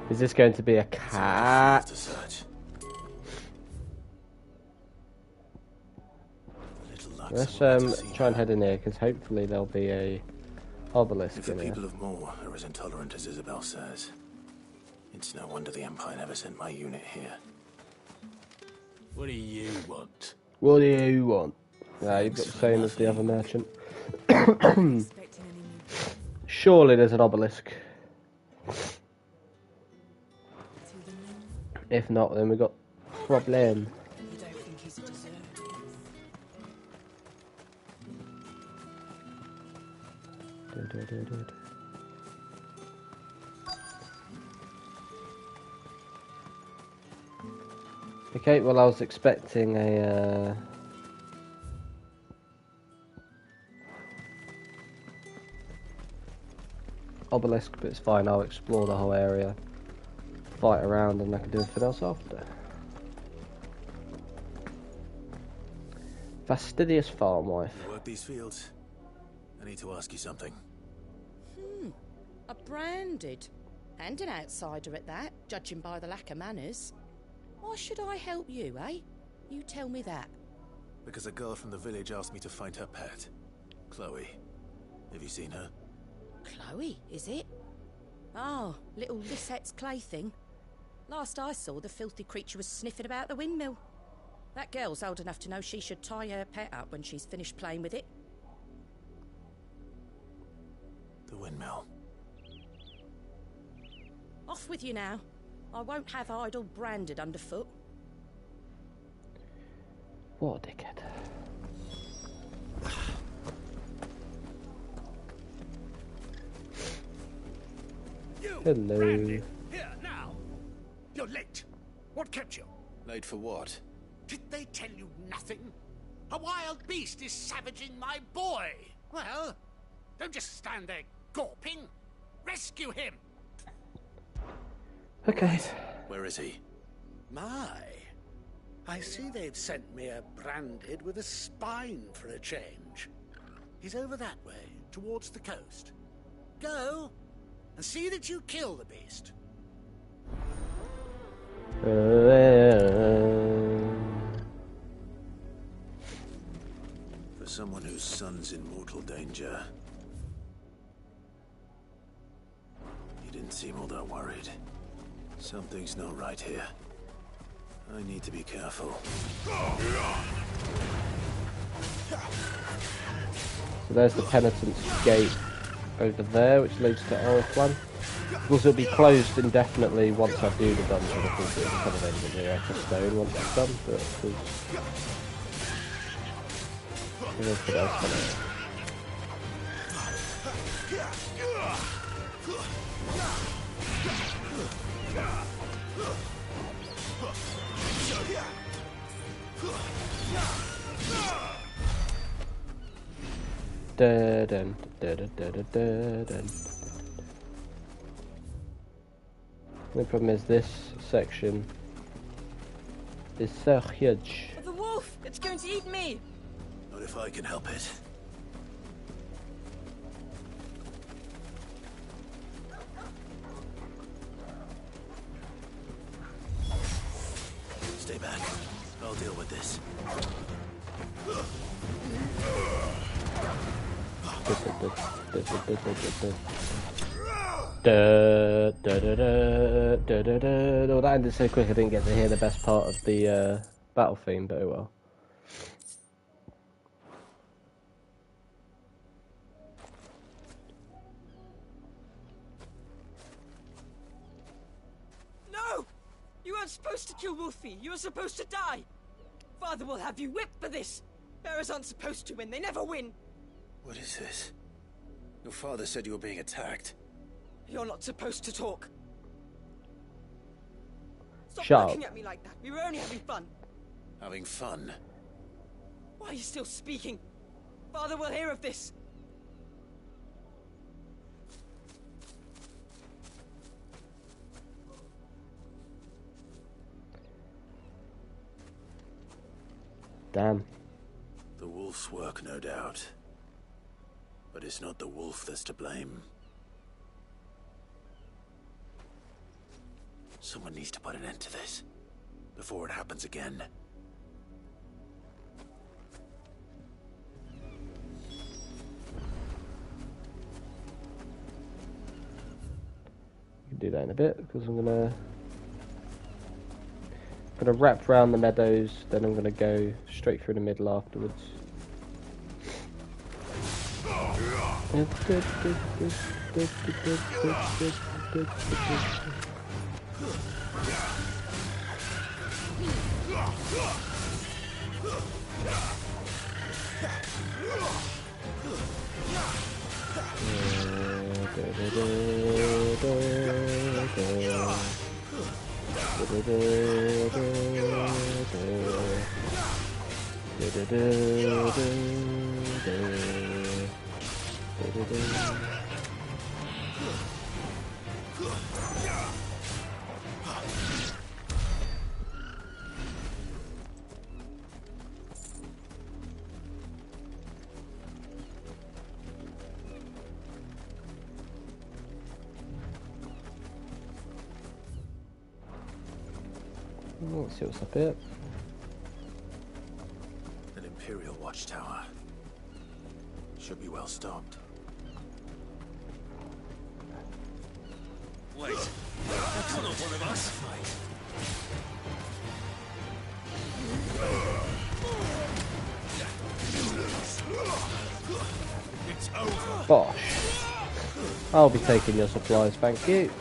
Is this going to be a cat? To search. Let's try and head in here, because hopefully there'll be a obelisk If the in here. people of Moor are as intolerant as Isabel says, it's no wonder the Empire never sent my unit here. What do you want? What do you want? You've got the same as the other merchant. Surely there's an obelisk. If not, then we've got problem. You don't think he's a deserter? Okay, well I was expecting a obelisk, but it's fine, I'll explore the whole area, fight around, and I can do everything else after. Fastidious farm wife. You work these fields? I need to ask you something. A branded. And an outsider at that, judging by the lack of manners. Why should I help you, eh? You tell me that. Because a girl from the village asked me to find her pet, Chloe. Have you seen her? Chloe, is it? Oh, little Lisette's plaything. Last I saw, the filthy creature was sniffing about the windmill. That girl's old enough to know she should tie her pet up when she's finished playing with it. The windmill. Off with you now. I won't have idle branded underfoot. What a dickhead. Hello. Branded. Here, now. You're late. What kept you? Late for what? Did they tell you nothing? A wild beast is savaging my boy. Well, don't just stand there gawping. Rescue him. Okay. Where is he? My. I see they've sent me a branded with a spine for a change. He's over that way, towards the coast. Go, and see that you kill the beast. For someone whose son's in mortal danger. You didn't seem all that worried. Something's not right here. I need to be careful. So there's the Penitent's Gate over there, which leads to Oriflamme. Of course, it'll be closed indefinitely once I do the dungeon. I think it's kind of end of the Echo Stone once it's done, but because what else can I? Dun, dun, dun, dun, dun, dun, dun. The problem is this section is so huge. The wolf! It's going to eat me! Not if I can help it. Stay back. I'll deal with this. Oh, that ended so quick I didn't get to hear the best part of the battle theme, but oh well. No! You weren't supposed to kill Wolfie. You were supposed to die. Father will have you whipped for this. Bearers aren't supposed to win. They never win. What is this? Your father said you were being attacked. You're not supposed to talk. Stop Shut looking up. at me like that. We were only having fun. Having fun? Why are you still speaking? Father will hear of this. Damn. The wolf's work, no doubt. But it's not the wolf that's to blame. Someone needs to put an end to this, before it happens again. We can do that in a bit, because I'm gonna wrap round the meadows, then I'm gonna go straight through the middle afterwards. Let's see what's up here. An Imperial watchtower. Should be well stocked. Wait, that's not one of us. It's over. Bosh. I'll be taking your supplies, thank you.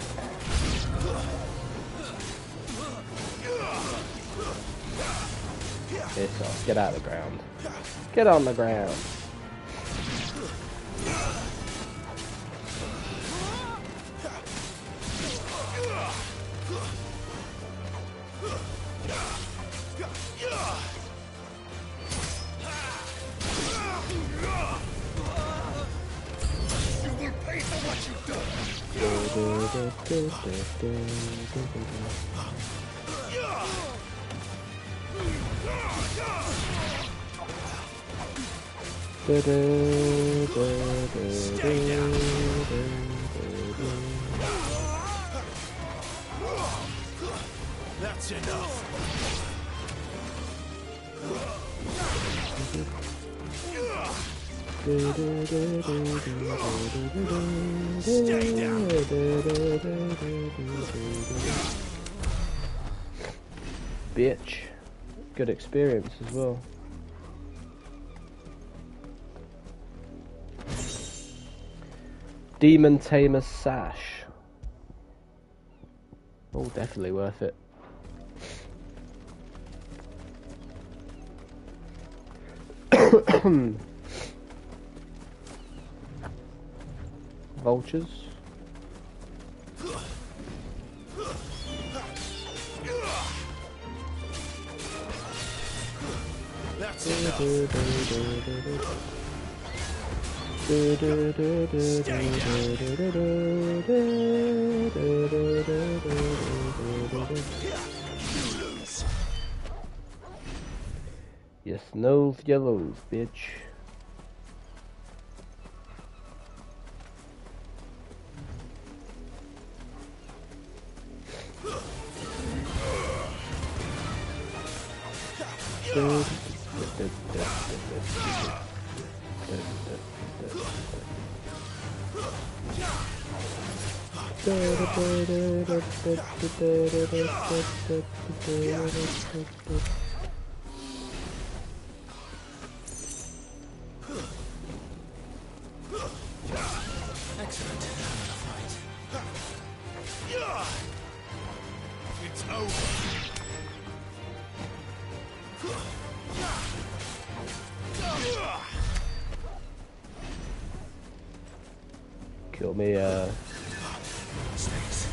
Piss off. Get out of the ground. Get on the ground. You will pay for what you've done. That's enough. Stay down. Bitch. Good experience as well. Demon Tamer's Sash. Oh, definitely worth it. Vultures. That's enough. Yes, no yellows, bitch. Excellent. Right. It's over. Kill me, Snakes.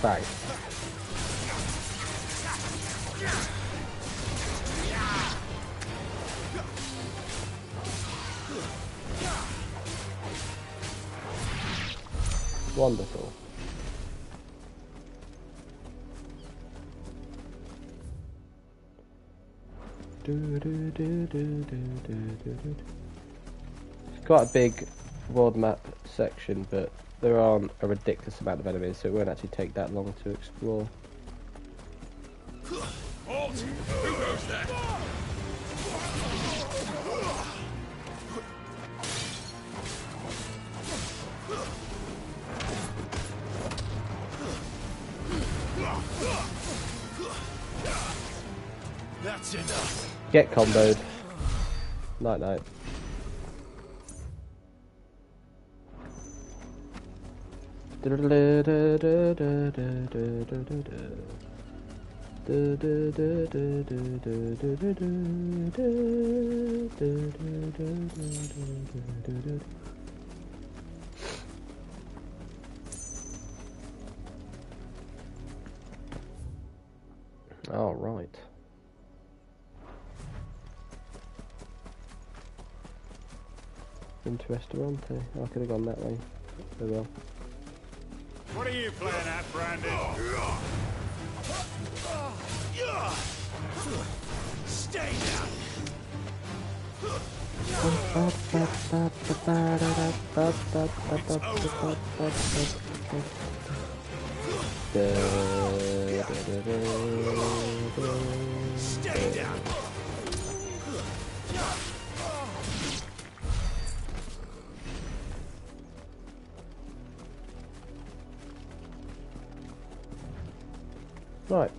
bang. Wonderful. It's quite a big world map section, but there aren't a ridiculous amount of enemies, so it won't actually take that long to explore. Halt! Who goes there? That's enough. Get comboed. Night night. All right. Interestorante. I could have gone that way. Oh well. What are you playing at, Brandon? Stay down. Stay down. Right,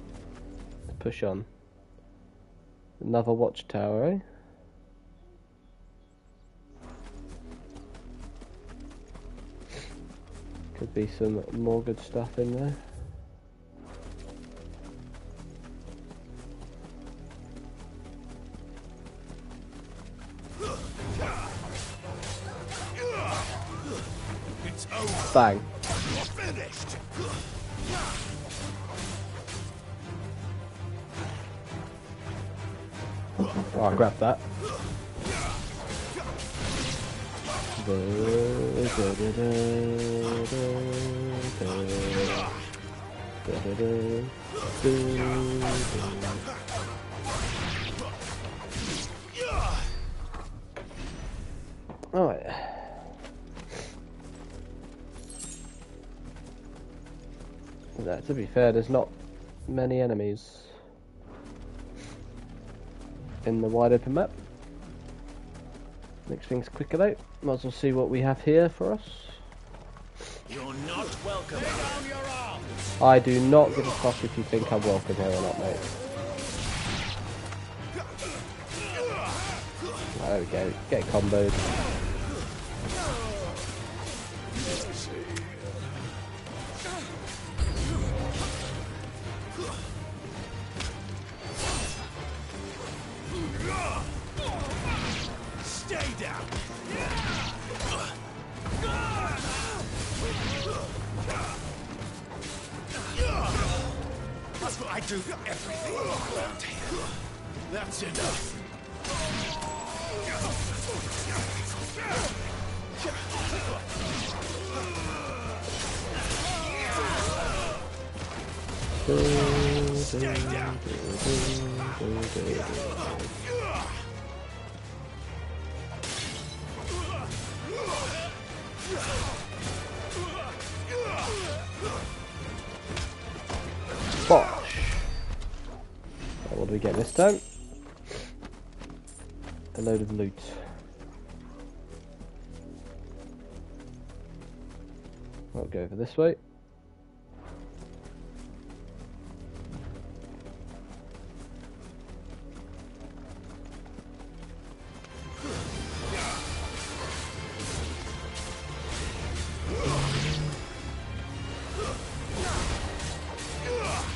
push on. Another watchtower, eh? Could be some more good stuff in there. It's over. Bang. You're finished. Oh, I grabbed that. Alright. To be fair, there's not many enemies in the wide open map. Makes things quicker though. Might as well see what we have here for us. You're not welcome. Lay down your arms. I do not give a fuck if you think I'm welcome here or not, mate. There we go. Get comboed. Stay down. That's what I do for everything around here. That's enough. Stay down. Bosh. What do we get this time? A load of loot. I'll go over this way.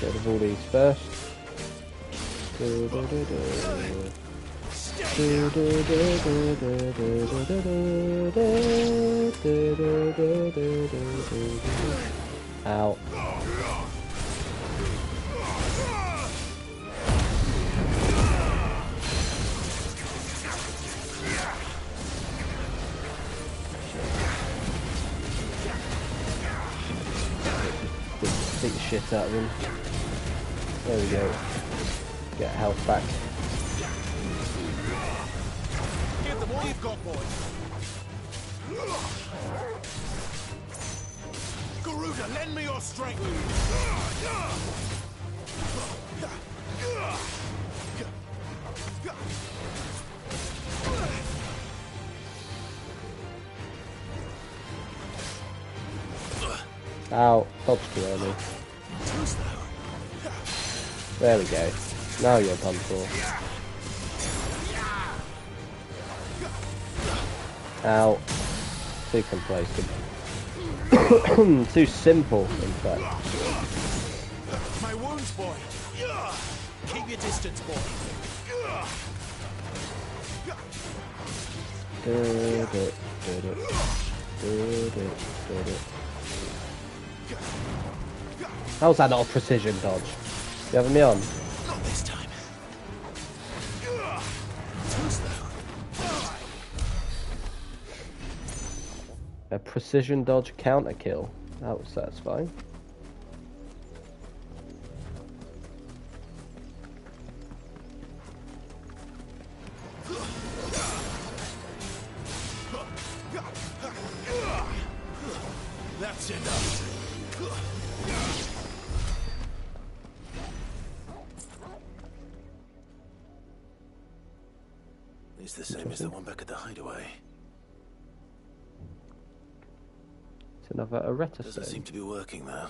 Get rid of all these first. Ow. Beat the shit out of him. There we go. Get health back. Give them all you've got, boys. Garuda, lend me your strength. Ow, dodge too early. There we go. Now you're done for. Ow. Too complacent. Too simple, in fact. My wounds, boy. Keep your distance, boy. How's that not a precision dodge? You having me on? Not this time. Too slow. A precision dodge counter kill. That was satisfying. That's enough. It's the same as the one back at the hideaway. It's another Areta Doesn't stone. seem to be working though.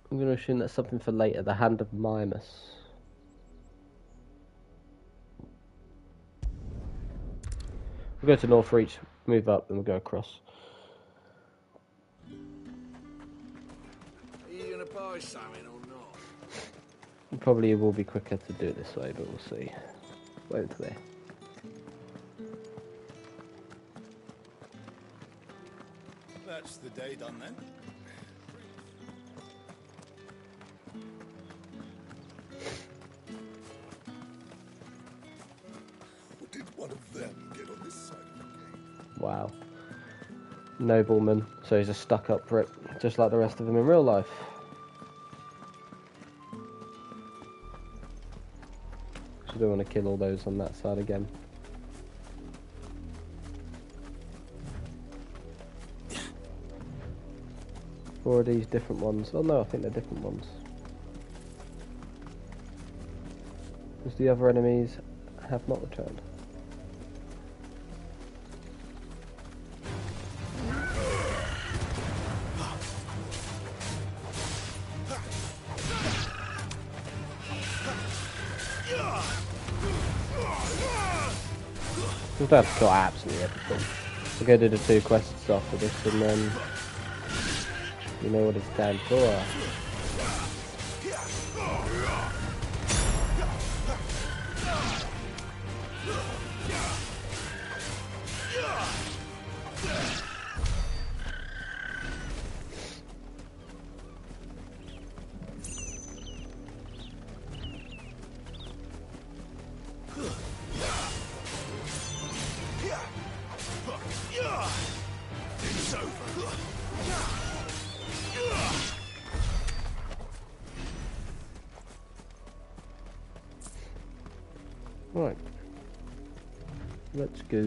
I'm going to assume that's something for later. The Hand of Mimus. We'll go to Northreach, move up, then we'll go across. Are you gonna buy something or not? Probably will be quicker to do it this way, but we'll see. Wait until there. That's the day done then. How did one of them get on this side of the gate? Wow. Nobleman. So he's a stuck-up prick, just like the rest of them in real life. So I don't want to kill all those on that side again. Or are these different ones? Oh no, I think they're different ones. Because the other enemies have not returned. We'll have to kill absolutely everything. We'll go do the 2 quests after this and then you know what it's time for. Right. Let's go.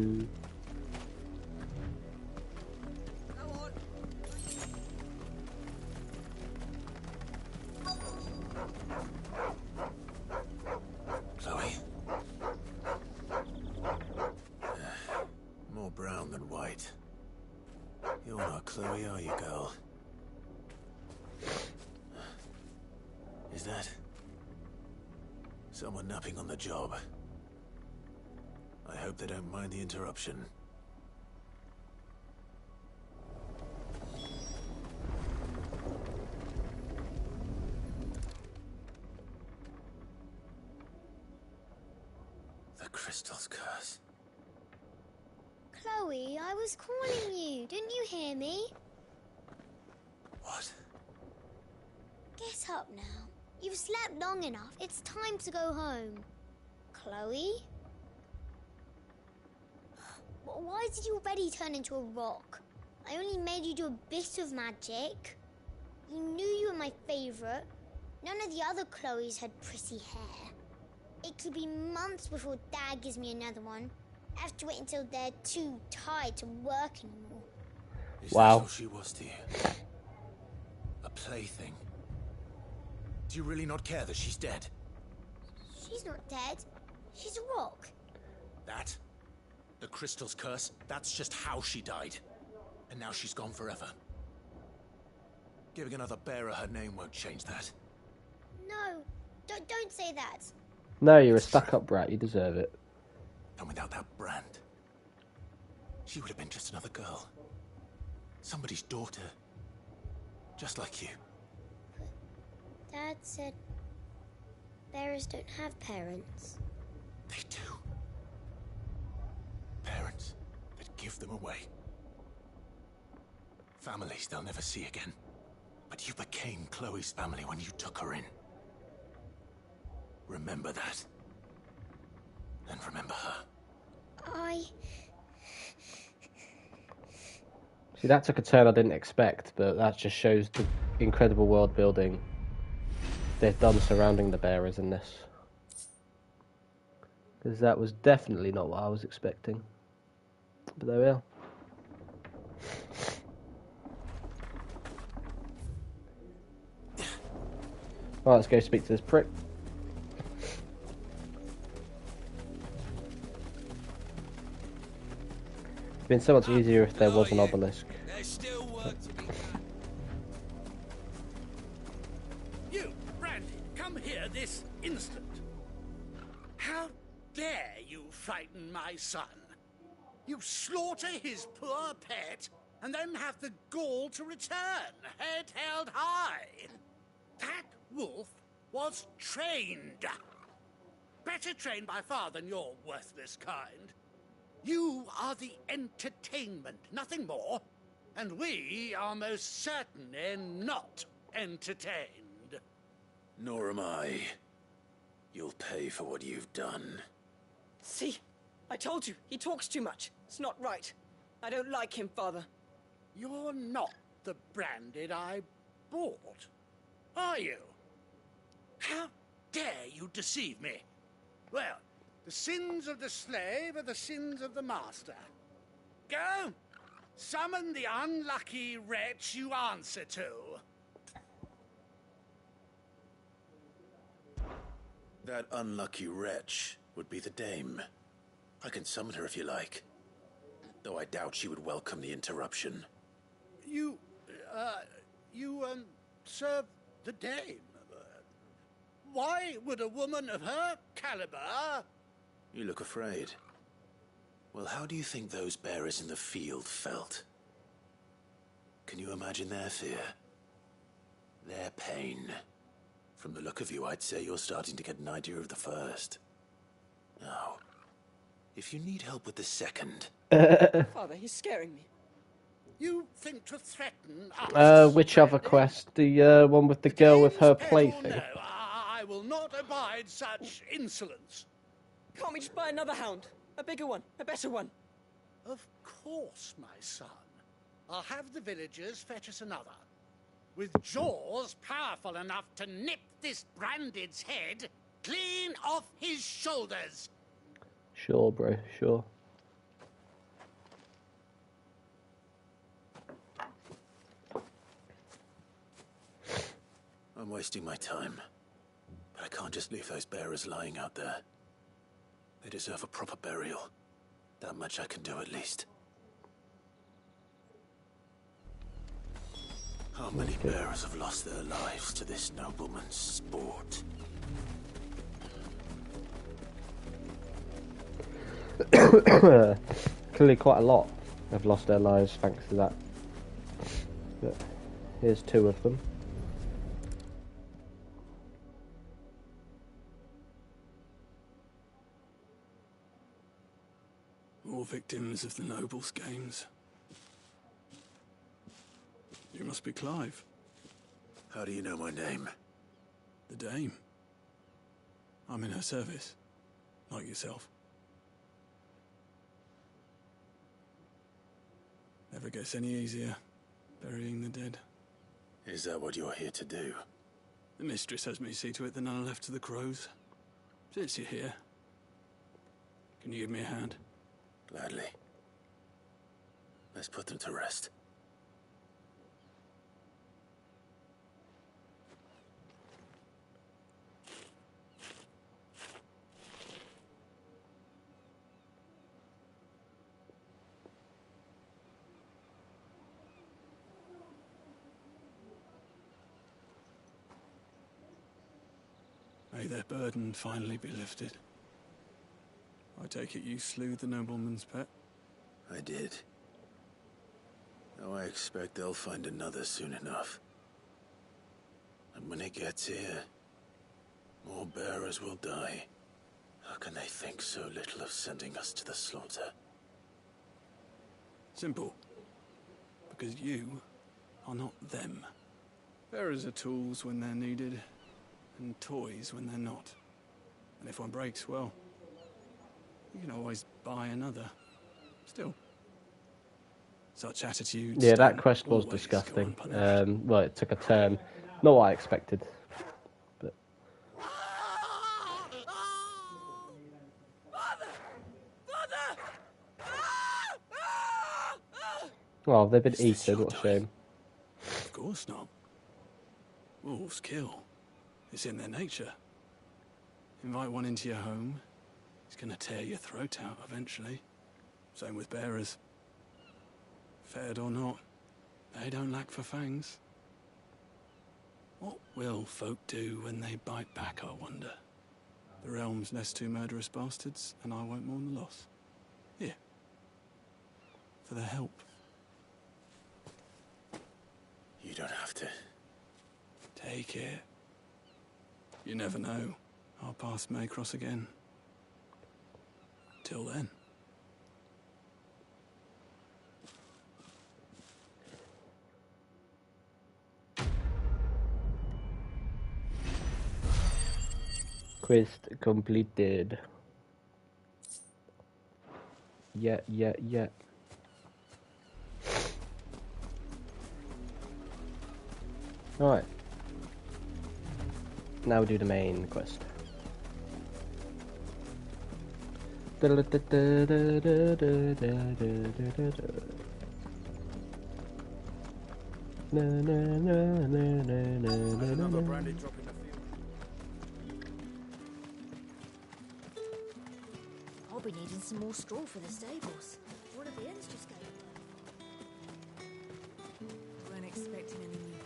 Chloe? More brown than white. You're not Chloe, are you, girl? Is that someone napping on the job? I hope they don't mind the interruption. The crystal's curse. Chloe, I was calling you. Didn't you hear me? What? Get up now. You've slept long enough. It's time to go home. Chloe? Why did you already turn into a rock? I only made you do a bit of magic. You knew you were my favourite. None of the other Chloes had pretty hair. It could be months before Dad gives me another one. I have to wait until they're too tired to work anymore. Is that all she was to you? A plaything? Do you really not care that she's dead? She's not dead. She's a rock. That? The crystal's curse? That's just how she died. And now she's gone forever. Giving another bearer her name won't change that. No, don't say that. No, you're a stuck-up brat. You deserve it. And without that brand, she would have been just another girl. Somebody's daughter. Just like you. Dad said bearers don't have parents. They do. Parents that give them away. Families they'll never see again. But you became Chloe's family when you took her in. Remember that. And remember her. See, that took a turn I didn't expect, but that just shows the incredible world building they've done surrounding the bearers in this. Because that was definitely not what I was expecting. But there we are. Alright, let's go speak to this prick. It'd been so much easier if there was an obelisk. There's still work to be done. You, Brandy, come here this instant. How dare you frighten my son? You slaughter his poor pet, and then have the gall to return, head held high. That wolf was trained. Better trained by far than your worthless kind. You are the entertainment, nothing more. And we are most certainly not entertained. Nor am I. You'll pay for what you've done. See? I told you, he talks too much. It's not right. I don't like him, Father. You're not the Branded I bought, are you? How dare you deceive me? Well, the sins of the slave are the sins of the master. Go, summon the unlucky wretch you answer to. That unlucky wretch would be the dame. I can summon her if you like. Though I doubt she would welcome the interruption. You serve the dame? Why would a woman of her caliber... You look afraid. Well, how do you think those bearers in the field felt? Can you imagine their fear? Their pain? From the look of you, I'd say you're starting to get an idea of the first. Now, if you need help with the second... Father, he's scaring me. You think to threaten us? Which other quest? The one with the girl with her plaything. No, I will not abide such insolence. Can't we just buy another hound? A bigger one, a better one. Of course, my son. I'll have the villagers fetch us another. With jaws powerful enough to nip this Branded's head clean off his shoulders. Sure, bro, sure. I'm wasting my time. But I can't just leave those bearers lying out there. They deserve a proper burial. That much I can do at least. How many bearers have lost their lives to this nobleman's sport? Clearly quite a lot have lost their lives thanks to that. But here's 2 of them. More victims of the nobles' games. You must be Clive. How do you know my name? The Dame. I'm in her service, like yourself. Never gets any easier, burying the dead. Is that what you're here to do? The mistress has me see to it that none are left to the crows. Since you're here, can you give me a hand? Gladly. Let's put them to rest. May their burden finally be lifted. I take it you slew the nobleman's pet? I did. Now I expect they'll find another soon enough. And when it gets here, more bearers will die. How can they think so little of sending us to the slaughter? Simple. Because you are not them. Bearers are tools when they're needed, and toys when they're not. And if one breaks, well, you can always buy another. Still, such attitudes. Yeah, that quest was disgusting. Well, it took a turn. Not what I expected. But well, they've been eaten. What a shame. Of course not. Wolves kill. It's in their nature. Invite one into your home, he's gonna tear your throat out eventually. Same with bearers. Fed or not, they don't lack for fangs. What will folk do when they bite back, I wonder? The realm's less 2 murderous bastards, and I won't mourn the loss. Here. For their help. You don't have to. Take it. You never know. Our paths may cross again. Till then. quest completed. Yeah. Alright. Now we do the main quest. I'll be needing some more straw for the stables. One of the ends just gave away. Weren't expecting any new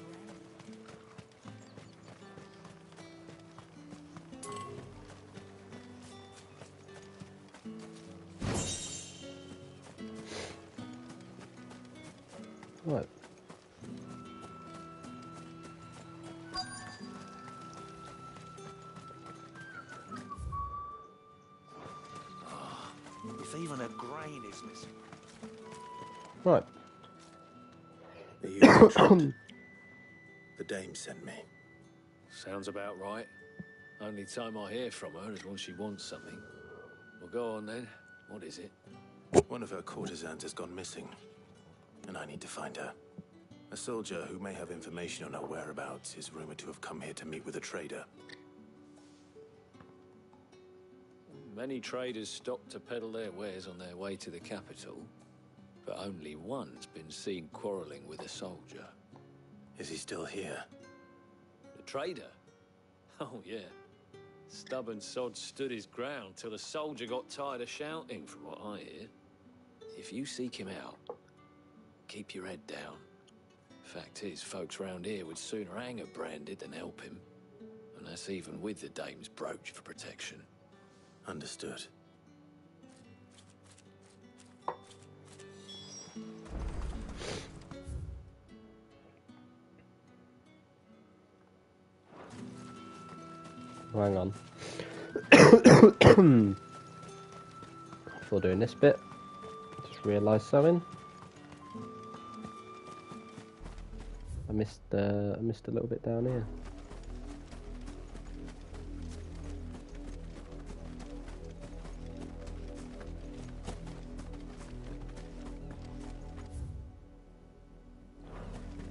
Right. If even a grain is missing. Right. Are you merchant? The dame sent me. Sounds about right. Only time I hear from her is when she wants something. Well, go on then. What is it? One of her courtesans has gone missing, and I need to find her. A soldier who may have information on her whereabouts is rumored to have come here to meet with a trader. Many traders stop to peddle their wares on their way to the capital, but only one's been seen quarrelling with a soldier. Is he still here? The trader? Oh, yeah. Stubborn sod stood his ground till the soldier got tired of shouting, from what I hear. If you seek him out, keep your head down. Fact is, folks round here would sooner hang a branded than help him. And that's even with the dame's brooch for protection. Understood. Hang on. Before doing this bit, just realised something. I missed a little bit down here.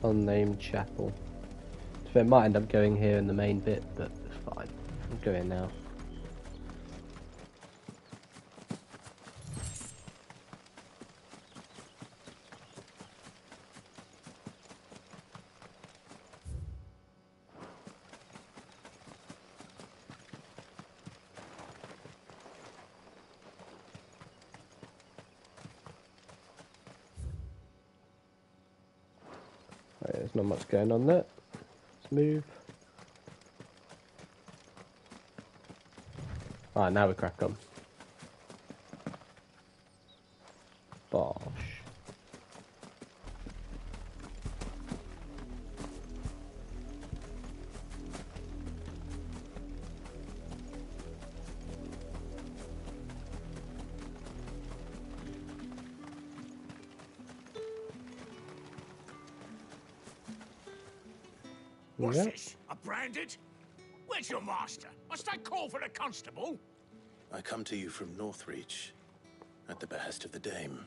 Unnamed chapel. So it might end up going here in the main bit, but it's fine. I'll go in now. Right, there's not much going on there. Let's move. Alright, now we crack on. Bosh. What's Yeah. this? A branded? Where's your master? Must I call for the constable? I come to you from Northreach, at the behest of the dame.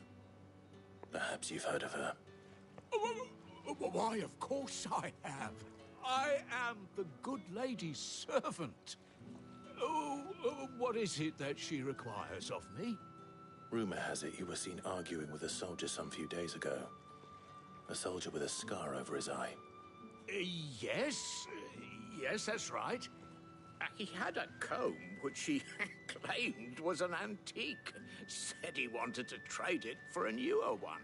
Perhaps you've heard of her. Why, of course I have. I am the good lady's servant. What is it that she requires of me? Rumor has it you were seen arguing with a soldier some few days ago. A soldier with a scar over his eye. Yes, that's right. He had a comb which he claimed was an antique. Said he wanted to trade it for a newer one.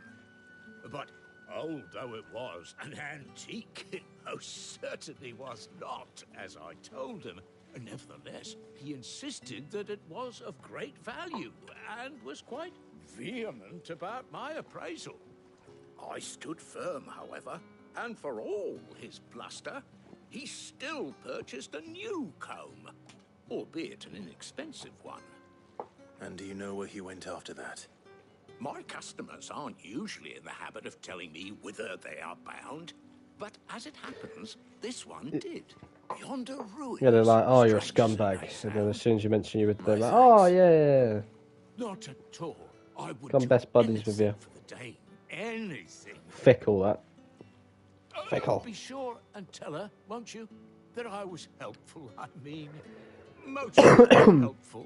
But old though it was, an antique it most certainly was not, as I told him. Nevertheless, he insisted that it was of great value and was quite vehement about my appraisal. I stood firm, however, and for all his bluster, he still purchased a new comb, albeit an inexpensive one. And do you know where he went after that? My customers aren't usually in the habit of telling me whither they are bound, but as it happens, this one did. Yonder ruin. Yeah, they're like, oh, you're a scumbag. And then as soon as you mention you, they're like, oh, yeah. Not at all. I would Become do best buddies with you. anything for the dame. Anything. Fickle, that. Fickle. Be sure and tell her, won't you, that I was helpful. I mean, most helpful.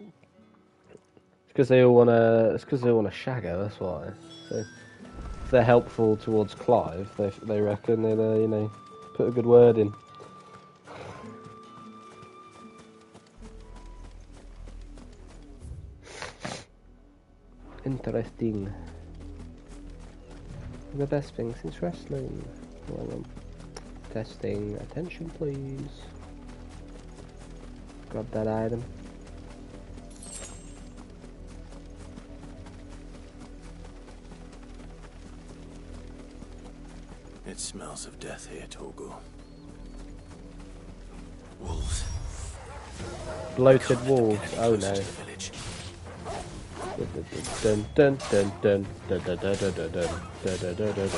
It's because they all wanna shag her. That's why. So, if they're helpful towards Clive, they reckon they'll put a good word in. Interesting. The best thing since wrestling. Well, testing. Attention, please. Grab that item. It smells of death here, Torgal. Wolves. Bloated wolves. Oh no. Dun dun dun dun dun dun dun dun dun dun dun dun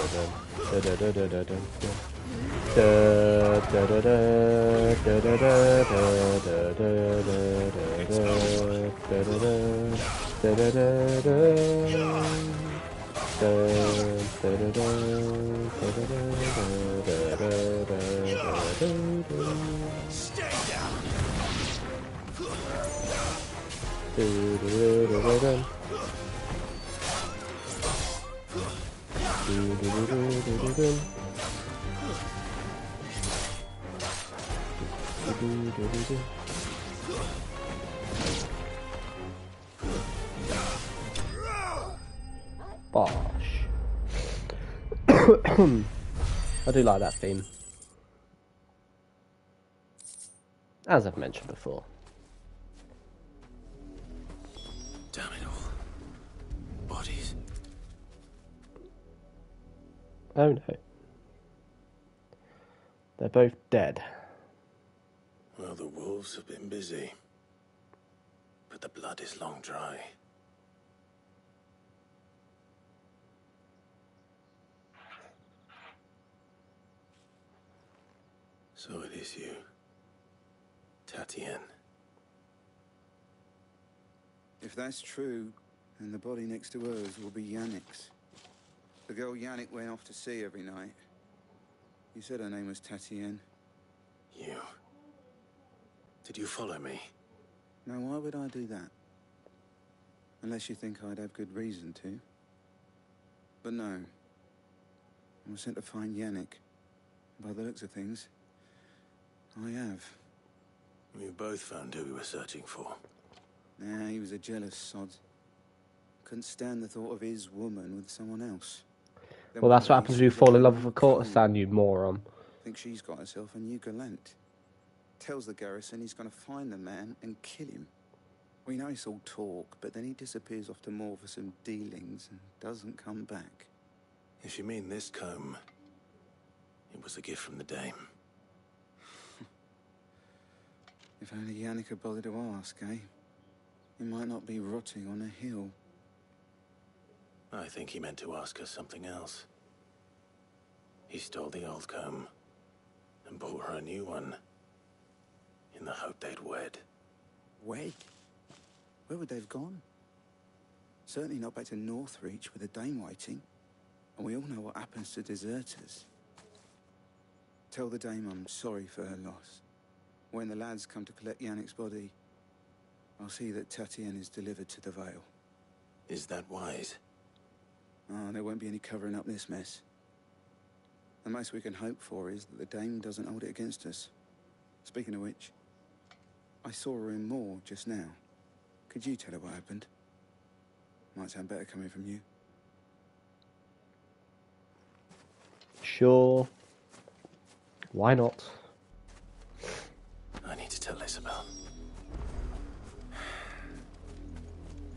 Stay down. Bosh. I do like that theme, as I've mentioned before. Damn it all. Bodies. Oh no. They're both dead. Well, the wolves have been busy. But the blood is long dry. So it is you, Tatienne. If that's true, then the body next to hers will be Yannick's. The girl Yannick went off to see every night. You said her name was Tatienne. You. Did you follow me? Now, why would I do that? Unless you think I'd have good reason to. But no. I was sent to find Yannick. By the looks of things, I have. We both found who we were searching for. Nah, he was a jealous sod. Couldn't stand the thought of his woman with someone else. Then Well, that's what one day happens he when you saw fall the in love with a woman courtesan, you moron. Thinks she's got herself a new gallant. Tells the garrison he's going to find the man and kill him. We know it's all talk, but then he disappears off to Moor for some dealings and doesn't come back. If you mean this comb, it was a gift from the dame. If only Yannick had bothered to ask, eh? He might not be rotting on a hill. I think he meant to ask us something else. He stole the old comb and bought her a new one in the hope they'd wed. Wed? Where would they have gone? Certainly not back to Northreach with a dame waiting. And we all know what happens to deserters. Tell the dame I'm sorry for her loss. When the lads come to collect Yannick's body, I'll see that Tatienne is delivered to the Vale. Is that wise? Oh, there won't be any covering up this mess. The most we can hope for is that the dame doesn't hold it against us. Speaking of which, I saw her in Moor just now. Could you tell her what happened? Might sound better coming from you. Sure. Why not? I need to tell Isabel.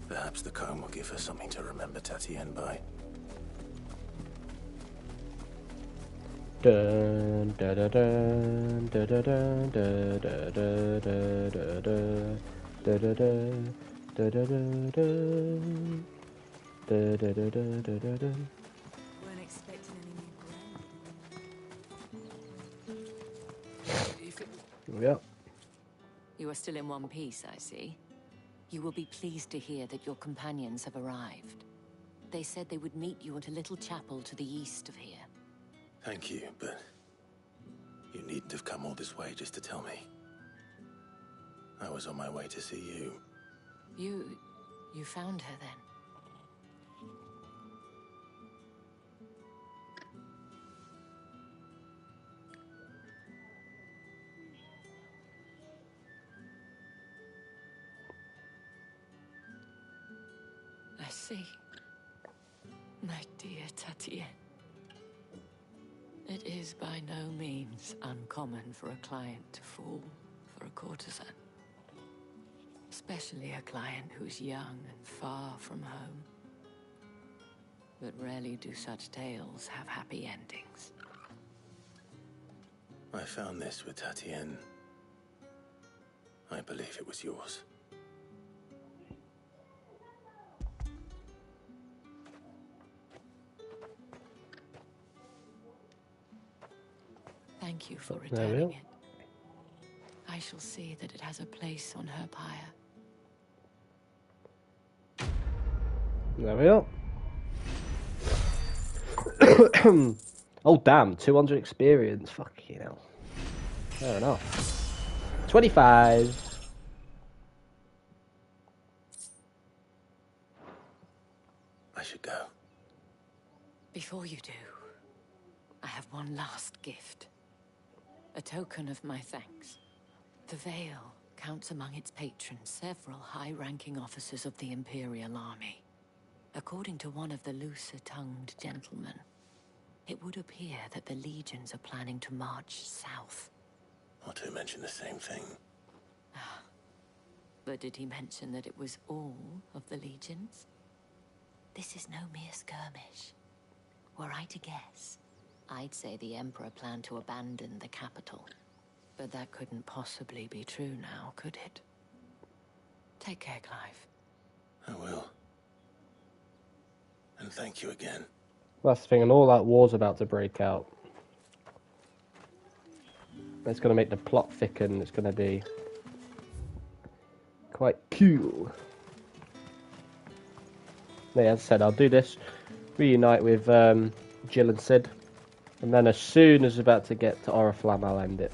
Perhaps the comb will give her something to remember Tatienne by. Dun da da dun da da dun da da da da da da da da da da da da da da da da. Weren't expecting any new Yep. You are still in one piece, I see. You will be pleased to hear that your companions have arrived. They said they would meet you at a little chapel to the east of here. Thank you, but you needn't have come all this way just to tell me. I was on my way to see you. You found her then? I see, my dear Tatienne, it is by no means uncommon for a client to fall for a courtesan. Especially a client who's young and far from home. But rarely do such tales have happy endings. I found this with Tatienne. I believe it was yours. Thank you for There we returning are. it. I shall see that it has a place on her pyre. There we are. Oh damn, 200 experience. Fucking hell. Fair enough. 25. I should go. Before you do, I have one last gift. A token of my thanks. The Vale counts among its patrons several high-ranking officers of the Imperial Army. According to one of the looser-tongued gentlemen, it would appear that the legions are planning to march south. Not to mention the same thing. But did he mention that it was all of the legions? This is no mere skirmish. Were I to guess, I'd say the Emperor planned to abandon the capital. But that couldn't possibly be true now, could it? Take care, Clive. I will. And thank you again. That's the thing, and all that war's about to break out. It's going to make the plot thicken. It's going to be quite cool. Yeah, as I said, I'll do this, reunite with Jill and Cid, and then as soon as we're about to get to Oriflamme, I'll end it.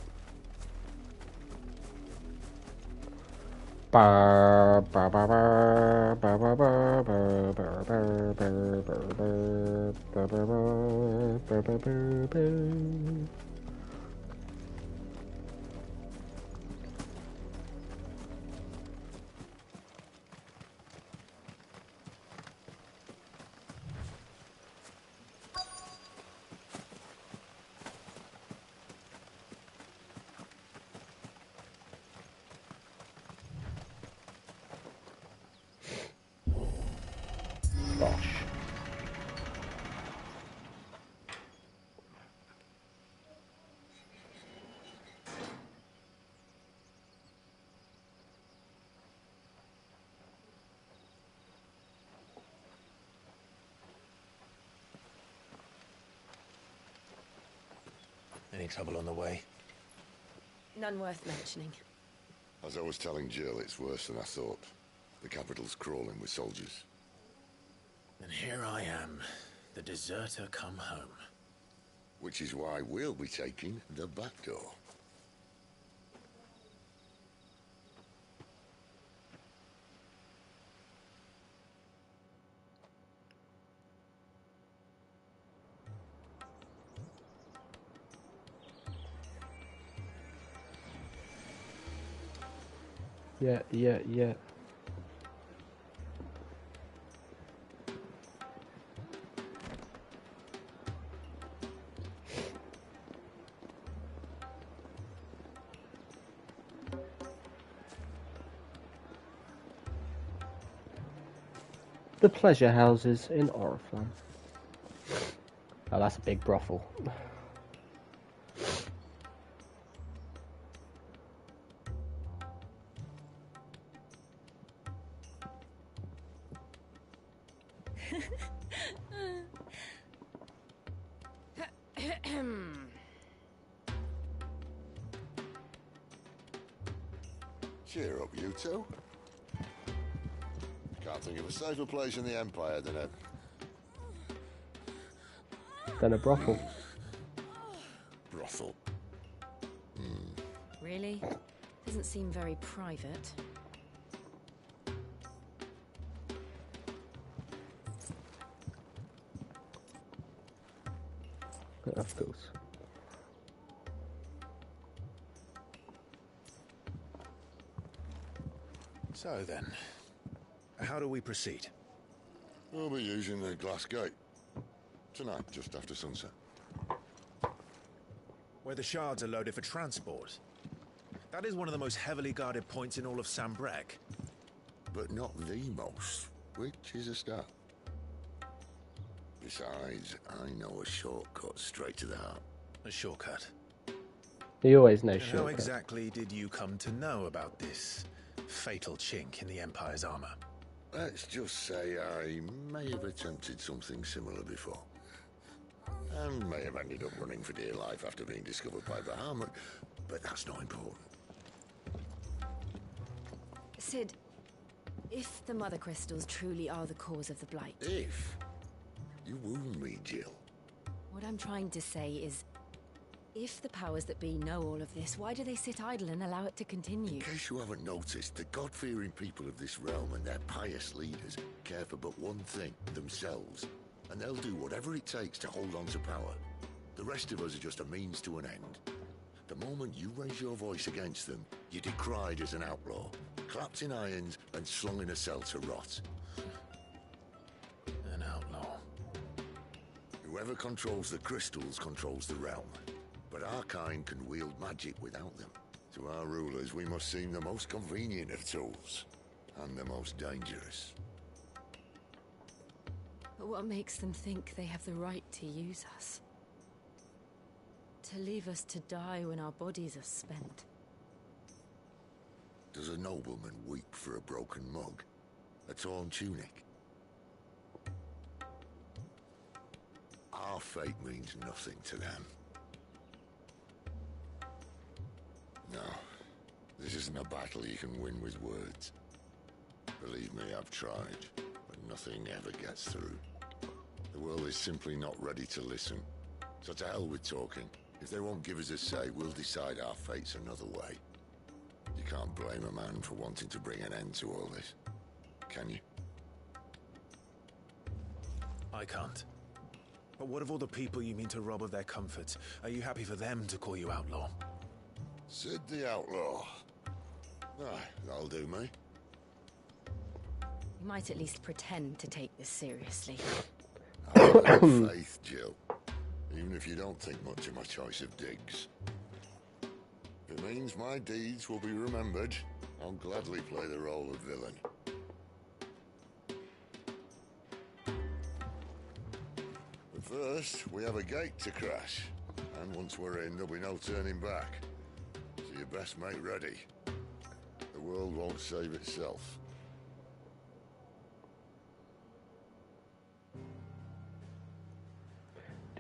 Gosh. Any trouble on the way? None worth mentioning. As I was telling Jill, it's worse than I thought. The capital's crawling with soldiers. And here I am, the deserter come home. Which is why we'll be taking the back door. Yeah. The pleasure houses in Oriflamme. Oh, that's a big brothel. Cheer up, you two. Can't think of a safer place in the Empire Than a brothel. brothel. Really? Doesn't seem very private. Of course. So then, how do we proceed? We'll be using the glass gate. Tonight, just after sunset. Where the shards are loaded for transport. That is one of the most heavily guarded points in all of Sambrec. But not the most, which is a start. Besides, I know a shortcut straight to the heart. A shortcut? He always knows And shortcut. how exactly did you come to know about this fatal chink in the Empire's armor? Let's just say I may have attempted something similar before. And may have ended up running for dear life after being discovered by Bahamut, but that's not important. Cid, if the Mothercrystals truly are the cause of the Blight... If? You wound me, Jill. What I'm trying to say is, if the powers that be know all of this, why do they sit idle and allow it to continue? In case you haven't noticed, the God-fearing people of this realm and their pious leaders care for but one thing, themselves. And they'll do whatever it takes to hold on to power. The rest of us are just a means to an end. The moment you raise your voice against them, you're decried as an outlaw, clapped in irons and slung in a cell to rot. An outlaw. Whoever controls the crystals controls the realm. But our kind can wield magic without them. To our rulers, we must seem the most convenient of tools, and the most dangerous. But what makes them think they have the right to use us? To leave us to die when our bodies are spent? Does a nobleman weep for a broken mug? A torn tunic? Our fate means nothing to them. No, this isn't a battle you can win with words. Believe me, I've tried, but nothing ever gets through. The world is simply not ready to listen. So to hell with talking. If they won't give us a say, we'll decide our fates another way. You can't blame a man for wanting to bring an end to all this, can you? I can't. But what of all the people you mean to rob of their comforts? Are you happy for them to call you outlaw? Cid the Outlaw. Ah, that'll do me. You might at least pretend to take this seriously. Have faith, Jill. Even if you don't think much of my choice of digs. If it means my deeds will be remembered, I'll gladly play the role of villain. But first, we have a gate to crash. And once we're in, there'll be no turning back. So you best make ready. The world won't save itself.